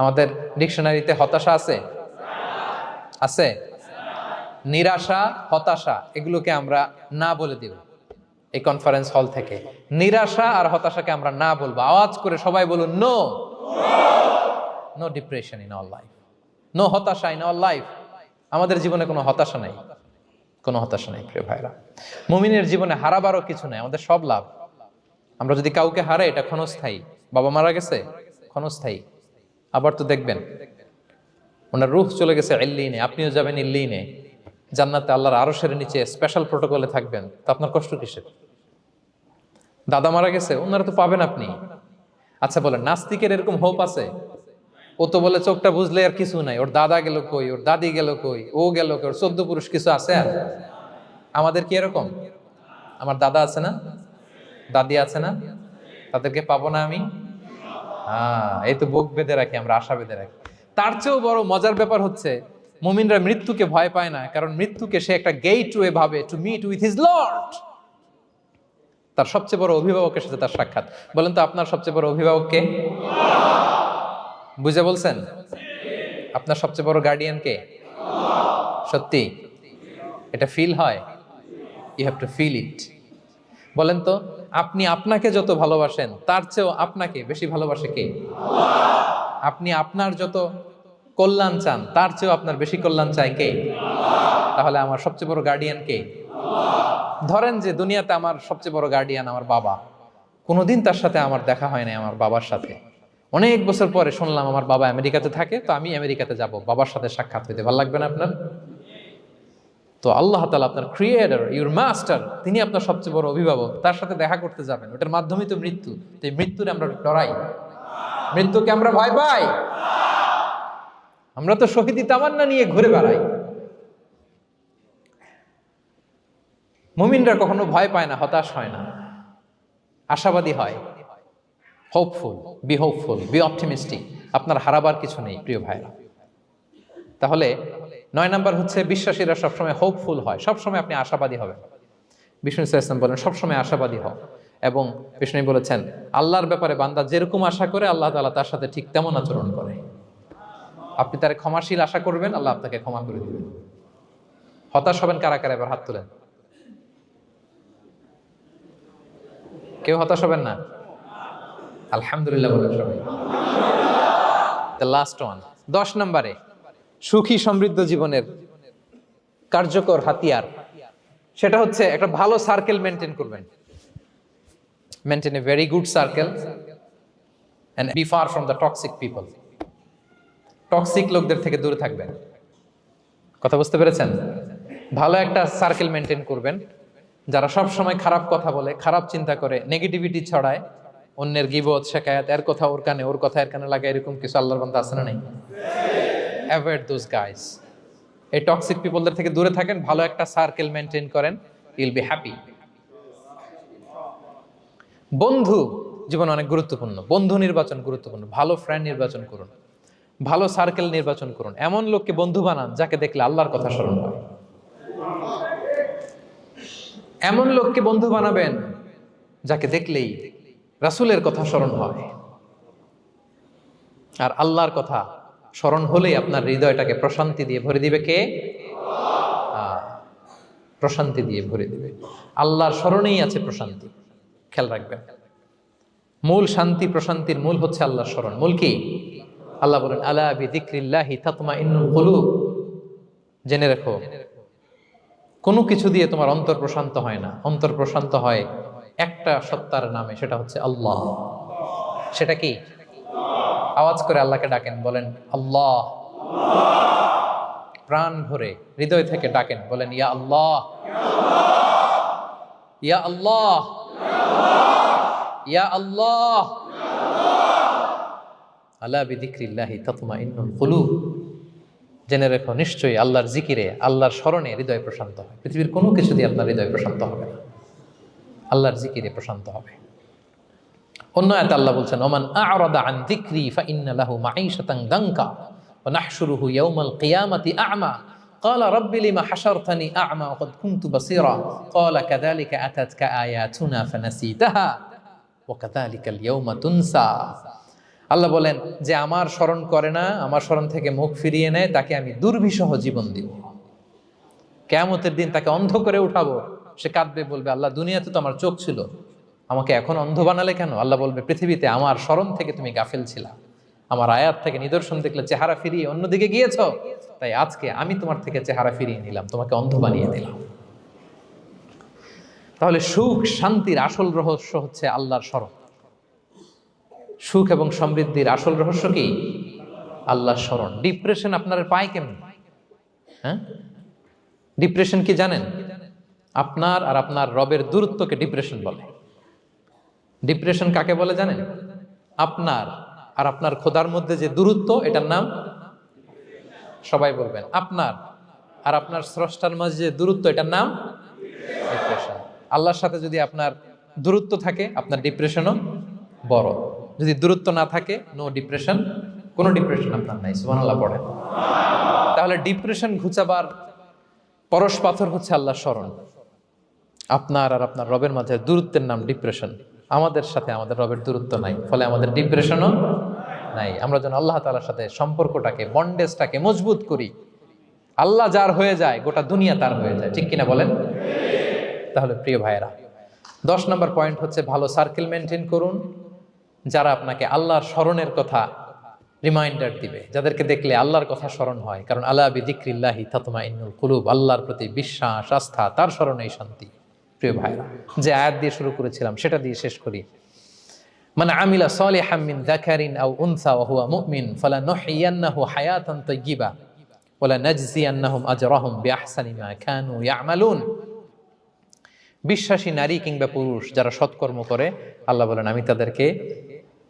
আমাদের ডিকশনারিতে হতাশা আছে? আছে? নিরাশা, হতাশা এগুলোকে আমরা না বলে দিব এই কনফারেন্স হল থেকে। নিরাশা আর হতাশাকে আমরা না বলবো। আওয়াজ করে সবাই বলুন, no. No depression in our life, no হতাশা ইন আওয়ার লাইফ। আমাদের জীবনে কোনো হতাশা নাই, কোনো হতাশা নাই প্রিয় ভাইরা। মুমিনের জীবনে হারাবারও কিছু নাই, আমাদের সব লাভ। আমরা যদি কাউকে হারাই এটা ক্ষণস্থায়ী। বাবা মারা গেছে, ক্ষণস্থায়ী। আবার তো দেখবেন ওনার রূহ চলে গেছে ইল্লিনে, আপনিও যাবেন ইল্লিনে, জান্নাতে আল্লাহর আরশের নিচে স্পেশাল প্রোটোকলে থাকবেন। তো আপনার কষ্ট কিসের? দাদা মারা গেছে, ওনারা তো পাবেন আপনি। আচ্ছা বলেন, নাস্তিকের এরকম হোপ আছে? ও তো বলে চোখটা বুঝলে আর কিছু নাই, ওর দাদা গেল কই, ওর দাদি গেল কই, ও গেল কই, ওর 14 পুরুষ কিছু আছে আর? আমাদের কি এরকম? আমার দাদা আছে না, দাদি আছে না, তাদেরকে পাবো না আমি? এই তো বুক বেঁধে রাখি আমরা, আশা বেঁধে রাখি। তার চেয়েও বড় মজার ব্যাপার হচ্ছে মুমিনরা মৃত্যুকে ভয় পায় না, কারণ মৃত্যুকে সে একটা গেটওয়ে ভাবে to meet with his lord. তার সবচেয়ে বড় অভিভাবকের সাথে তার সাক্ষাৎ। বলেন তো আপনার সবচেয়ে বড় অভিভাবক কে? বুঝে বলছেন? আপনার সবচেয়ে বড় গার্ডিয়ান কে? সত্যি এটা ফিল হয়? You have to feel it. বলেন তো, আপনি আপনাকে যত ভালোবাসেন তার চেয়েও আপনাকে বেশি ভালোবাসে কে? আপনি আপনার যত কল্যাণ চান তার চেয়েও আপনার বেশি কল্যাণ চায় কে? তাহলে আমার সবচেয়ে বড় গার্ডিয়ান কে? ধরেন যে দুনিয়াতে আমার সবচেয়ে বড় গার্ডিয়ান আমার বাবা, কোনোদিন তার সাথে আমার দেখা হয় না। আমার বাবার সাথে অনেক বছর পরে শুনলাম আমার বাবা আমেরিকাতে থাকে, তো আমি আমেরিকাতে যাব বাবার সাথে সাক্ষাৎ হইতে। ভালো লাগবে না আপনার? তো আল্লাহ তাআলা আপনার ক্রিয়েটর, ইউর মাস্টার, তিনি আপনার সবচেয়ে বড় অভিভাবক, তার সাথে দেখা করতে যাবেন। ওটার মাধ্যমেই তো মৃত্যু। তো এই মৃত্যুরে আমরা ডরাই, মৃত্যুকে আমরা ভয় পাই। আমরা তো শহীদি তামান্না নিয়ে ঘুরে বেড়াই। মুমিনরা কখনো ভয় পায় না, হতাশ হয় না, আশাবাদী হয়। Hopeful, B optimistic. আপনার হারাবার কিছু নেই প্রিয় ভাইরা। তাহলে 9 নাম্বার হচ্ছে বিশ্বাসীরা সবসময় হোপফুল হয়, সবসময় আপনি আশাবাদী হবেন। বিষ্ণু ইসলাম বলেন সবসময় আশাবাদী হও। এবং বিষ্ণু বলেছেন আল্লাহর ব্যাপারে বান্দা যেরকম আশা করে আল্লাহ তাআলা তার সাথে ঠিক তেমন আচরণ করে। আপনি তার ক্ষমাশীল আশা করবেন, আল্লাহ আপনাকে ক্ষমা করে দিবেন। হতাশ হবেন কারা কারা? এবার হাত তোলেন। কেউ হতাশ হবেন না? আলহামদুলিল্লাহ বলেন সবাই। দ্য লাস্ট ওয়ান, 10 নম্বরে সুখী সমৃদ্ধ জীবনের কার্যকর হাতিয়ার, সেটা হচ্ছে একটা ভালো সার্কেল মেনটেন করবেন। Maintain a very good circle and be far from the toxic people. Toxic লোকদের থেকে দূরে থাকবেন। কথা বুঝতে পেরেছেন? ভালো একটা সার্কেল মেনটেন করবেন, যারা সব সময় খারাপ কথা বলে, খারাপ চিন্তা করে, নেগেটিভিটি ছড়ায়, অন্যের গীবত শেখায়াত, এর কথা ওর কানে, ওর কথা এর কানে লাগে, এরকম কিছু আল্লাহর বান্দা আছে না নাই? Avoid those guys. এই টক্সিক পিপলদের থেকে দূরে থাকেন, ভালো একটা সার্কেল মেনটেন করেন, ইউল বি হ্যাপি। বন্ধু জীবন অনেক গুরুত্বপূর্ণ, বন্ধু নির্বাচন গুরুত্বপূর্ণ। ভালো ফ্রেন্ড নির্বাচন করুন, ভালো সার্কেল নির্বাচন করুন, এমন লোককে বন্ধু বানান যাকে দেখলে আল্লাহর কথা স্মরণ হয়। এমন লোককে বন্ধু বানাবেন যাকে দেখলেই রাসূলের কথা স্মরণ হয়। আর আল্লাহর কথা স্মরণ হলেই আপনার হৃদয়টাকে প্রশান্তি দিয়ে ভরে দিবে কে? প্রশান্তি দিয়ে ভরে দিবে। আল্লাহর স্মরণেই আছে প্রশান্তি, খেয়াল রাখবেন। মূল শান্তি প্রশান্তির মূল হচ্ছে আল্লাহর স্মরণ। মূল কি? আল্লাহ বলেন আলা বিযিকরিল্লাহি তাতমাইন্নুল কুলুব। জেনে রাখো, কোনো কিছু দিয়ে তোমার অন্তর প্রশান্ত হয় না, অন্তর প্রশান্ত হয় একটা সত্তার নামে, সেটা হচ্ছে আল্লাহ। সেটা কি? আওয়াজ করে আল্লাহকে ডাকেন, বলেন আল্লাহ। প্রাণ ভরে হৃদয় থেকে ডাকেন, বলেন ইয়া আল্লাহ, ইয়া আল্লাহ, ইয়া আল্লাহ। আলা বিযিকরিল্লাহি তাতমাইন্নুল কুলুব। জেনে রেখো, নিশ্চয়ই আল্লাহর জিকিরে, আল্লাহর স্মরণে হৃদয় প্রশান্ত হয়। পৃথিবীর কোনো কিছু দিয়ে আপনার হৃদয় প্রশান্ত হবে না, আল্লাহর জিকিরে প্রশান্ত হবে। অন্য আয়াতে আল্লাহ বলছেন ওমান আ'রাদা আন যিকরি ফাইন্না লাহু মাঈশাতান দানকা ওয়া নাহশুরুহু ইয়াওমাল কিয়ামাতি আ'মা ক্বালা রাব্বি লিমা হাশারতানি আ'মা ওয়া ক্বাদ কুনতু বাসীরা ক্বালা কাযালিকা আতাতকা আয়াতুনা ফানাসিতাহা ওয়া কাযালিকাল ইয়াওমা তুনসা। আল্লাহ বলেন, যে আমার স্মরণ করে না, আমার স্মরণ থেকে মুখ ফিরিয়ে নেয়, তাকে আমি দুর্বিষহ জীবন দিব। কিয়ামতের দিন তাকে অন্ধ করে উঠাবো। সে কাঁদবে, বলবে আল্লাহ দুনিয়াতে তো আমার চোখ ছিল, আমাকে এখন অন্ধ বানালে কেন? আল্লাহ বলবে পৃথিবীতে আমার স্মরণ থেকে তুমি গাফেল ছিলা, আমার আয়াত থেকে নিদর্শন দেখলে চেহারা ফিরিয়ে অন্যদিকে গিয়েছ, তাই আজকে আমি তোমার থেকে চেহারা ফিরিয়ে নিলাম, তোমাকে অন্ধ বানিয়ে দিলাম। তাহলে সুখ শান্তির আসল রহস্য হচ্ছে আল্লাহর স্মরণ। সুখ এবং সমৃদ্ধির আসল রহস্য কি? আল্লাহর স্মরণ। ডিপ্রেশন আপনার পায় কেমন? হ্যাঁ, ডিপ্রেশন কি জানেন? আপনার আর আপনার রবের দূরত্বকে ডিপ্রেশন বলে। ডিপ্রেশন কাকে বলে জানেন? আপনার আর আপনার খোদার মধ্যে যে দূরত্ব, এটার নাম, সবাই বলবেন, আপনার আর আপনার স্রষ্টার মাঝে যে দূরত্ব, এটার নাম ডিপ্রেশন। আল্লাহর সাথে যদি আপনার দূরত্ব থাকে, আপনার ডিপ্রেশনও বড়। যদি দূরত্ব না থাকে, নো ডিপ্রেশন, কোনো ডিপ্রেশন আপনার নাই। সুবহানাল্লাহ পড়েন। তাহলে ডিপ্রেশন ঘুচাবার পরশ পাথর হচ্ছে আল্লাহর স্মরণ। আপনার আর আপনার রবের মাঝে দূরত্বের নাম ডিপ্রেশন। আমাদের সাথে আমাদের রবের দূরত্ব নাই, ফলে আমাদের ডিপ্রেশনও নাই। আমরা যেন আল্লাহ তাআলার সাথে সম্পর্কটাকে, বন্ডেজটাকে মজবুত করি। আল্লাহ যার হয়ে যায়, গোটা দুনিয়া তার হয়ে যায়। ঠিক কিনা বলেন? তাহলে প্রিয় ভাইয়েরা, 10 নম্বর পয়েন্ট হচ্ছে ভালো সার্কেল মেনটেন করুন, যারা আপনাকে আল্লাহর স্মরণের কথা রিমাইন্ডার দিবে, যাদেরকে দেখলে আল্লাহর কথা স্মরণ হয়। কারণ আলা বিযিকরিল্লাহি তাতমাইন্নুল কুলুব, আল্লাহর প্রতি বিশ্বাস, আস্থা, তার স্মরণেই শান্তি। প্রিয় ভাইরা, যে আয়াত দিয়ে শুরু করেছিলাম সেটা দিয়ে শেষ করি। মান আমিলা সালিহাম মিন যাকারিন আও উনসা ওয়া হুয়া মুমিন ফালানুহইয়ান্নাহু হায়াতান তাইয়্যিবা ওয়া লানাজজিয়ান্নাহুম আজরাহুম বিআহসানি মা কানু ইয়ামালুন। বিশ্বাসী নারী কিংবা পুরুষ যারা সৎকর্ম করে, আল্লাহ বলেন আমি তাদেরকে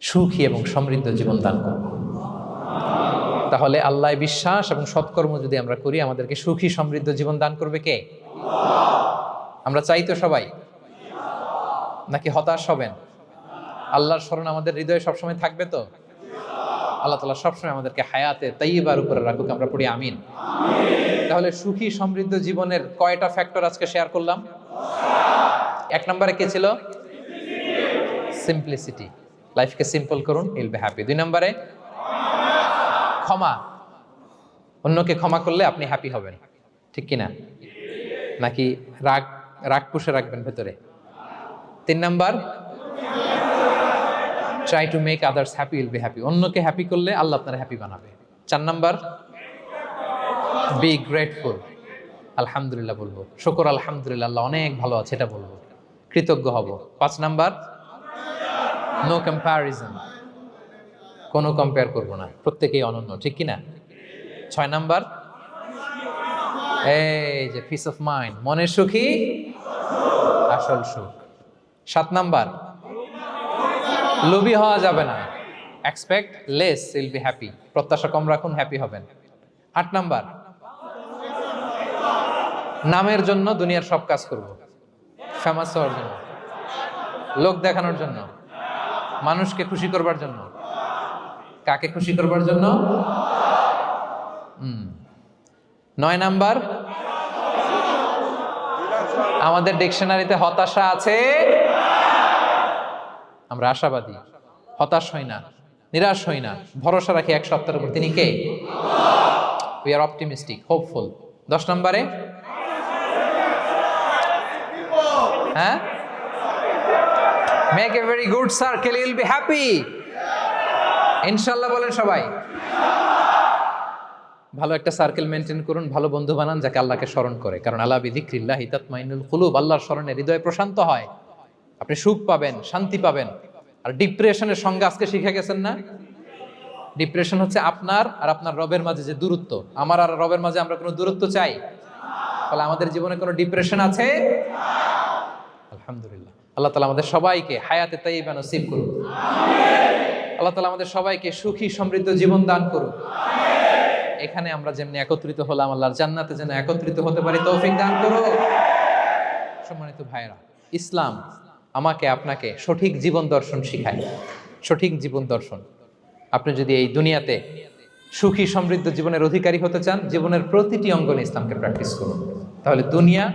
সুখী এবং সমৃদ্ধ জীবন দান করব। তাহলে আল্লাহ বিশ্বাস এবং সৎকর্ম যদি আমরা করি, আমাদেরকে সুখী সমৃদ্ধ জীবন দান করবে কে? আমরা চাই তো সবাই, নাকি হতাশ হবেন? আল্লাহর স্মরণ আমাদের হৃদয়ে সবসময় থাকবে তো? আল্লাহ তাআলা সবসময় আমাদেরকে হায়াতে তাইয়্যিবার উপরে রাখুক, আমরা পড়ি আমিন। তাহলে সুখী সমৃদ্ধ জীবনের কয়টা ফ্যাক্টর আজকে শেয়ার করলাম? 1 নম্বরে কে ছিল? সিম্পলিসিটি। লাইফকে সিম্পল করুন, ইউল বি হ্যাপি। 2 নম্বরে ক্ষমা। অন্যকে ক্ষমা করলে আপনি হ্যাপি হবেন, ঠিক কিনা? নাকি রাগ পুষে রাখবেন ভেতরে? 3 number, try to make others happy, will be happy. অন্যকে হ্যাপি করলে আল্লাহ আপনার হ্যাপি বানাবে। 4 নাম্বার, বি গ্রেটফুল। আলহামদুলিল্লাহ বলবো, শুকর আলহামদুলিল্লাহ, আল্লাহ অনেক ভালো আছে এটা বলবো, কৃতজ্ঞ হব। 5 নাম্বার, নো কম্প্যারিজন। কোনো কম্পেয়ার করবো না, প্রত্যেকেই অনন্য, ঠিক কিনা? 6 নাম্বার, এই যে পিস অফ মাইন্ড, মনের সুখী আসল সুখ। 7 নাম্বার, লোভী হওয়া যাবে না। Expect less, will be happy. প্রত্যাশা কম রাখুন, হ্যাপি হবেন। 8 নাম্বার, নামের জন্য দুনিয়ার সব কাজ করব, ফেমাস হওয়ার জন্য, লোক দেখানোর জন্য, মানুষকে খুশি করবার জন্য। কাকে খুশি করবার জন্য? 9 নাম্বার, আমাদের ডিকশনারিতে হতাশা আছে, আমরা আশাবাদী, হতাশ হই না, নিরাশ হই না, ভরসা রাখি এক সপ্তাহের উপর। তিনি কে? We are optimistic, hopeful. 10 নম্বরে, হ্যাঁ, make a very good circle, you will be happy. ইনশাআল্লাহ বলেন সবাই। ভালো একটা সার্কেল মেনটেন করুন, ভালো বন্ধু বানান যাকে আল্লাহকে স্মরণ করে, কারণ আলা বিযিকরিল্লাহি তাতমাইন্নুল কুলুব, আল্লাহর স্মরণে হৃদয় প্রশান্ত হয়, আপনি সুখ পাবেন, শান্তি পাবেন। আর ডিপ্রেশনের সঙ্গে আজকে শিখে গেছেন না, ডিপ্রেশন হচ্ছে আপনার আর আপনার রবের মাঝে যে দূরত্ব। আমার আর রবের মাঝে আমরা কোনো দূরত্ব চাই? ফলে আমাদের জীবনে কোনো ডিপ্রেশন আছে? আলহামদুলিল্লাহ। আল্লাহ তাআলা আমাদের সবাইকে হায়াতে তাইয়্যিবা নসিব করুন। আল্লাহ তাআলা আমাদের সবাইকে সুখী সমৃদ্ধ জীবন দান করুন। এখানে আমরা যেমনি একত্রিত হলাম, আল্লাহর জান্নাতে যেন একত্রিত হতে পারি তৌফিক দান করুন। সম্মানিত ভাইরা, ইসলাম আমাকে আপনাকে সঠিক জীবন দর্শন শিখায়। সঠিক জীবন দর্শন। আপনি যদি এই দুনিয়াতে সুখী সমৃদ্ধ জীবনের অধিকারী হতে চান, জীবনের প্রতিটি অঙ্গনে ইসলামকে প্র্যাকটিস করুন, তাহলে দুনিয়া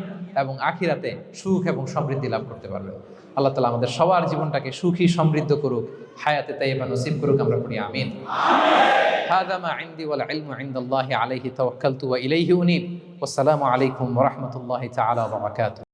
এবং আখিরাতে সুখ এবং সমৃদ্ধি লাভ করতে পারবেন। আল্লাহ তাআলা আমাদের সবার জীবনটাকে সুখী সমৃদ্ধ করুক, হায়াতে তাইয়্যিবা নসিব করুক, আমরা পড়ি আমিন। হাযা মা ইনদি ওয়াল ইলমু ইনদাল্লাহি আলাইহি তাওয়াক্কালতু ওয়া ইলাইহি উনীব। ওয়াসসালামু আলাইকুম ওয়া রাহমাতুল্লাহি তাআলা ওয়া বারাকাতুহু।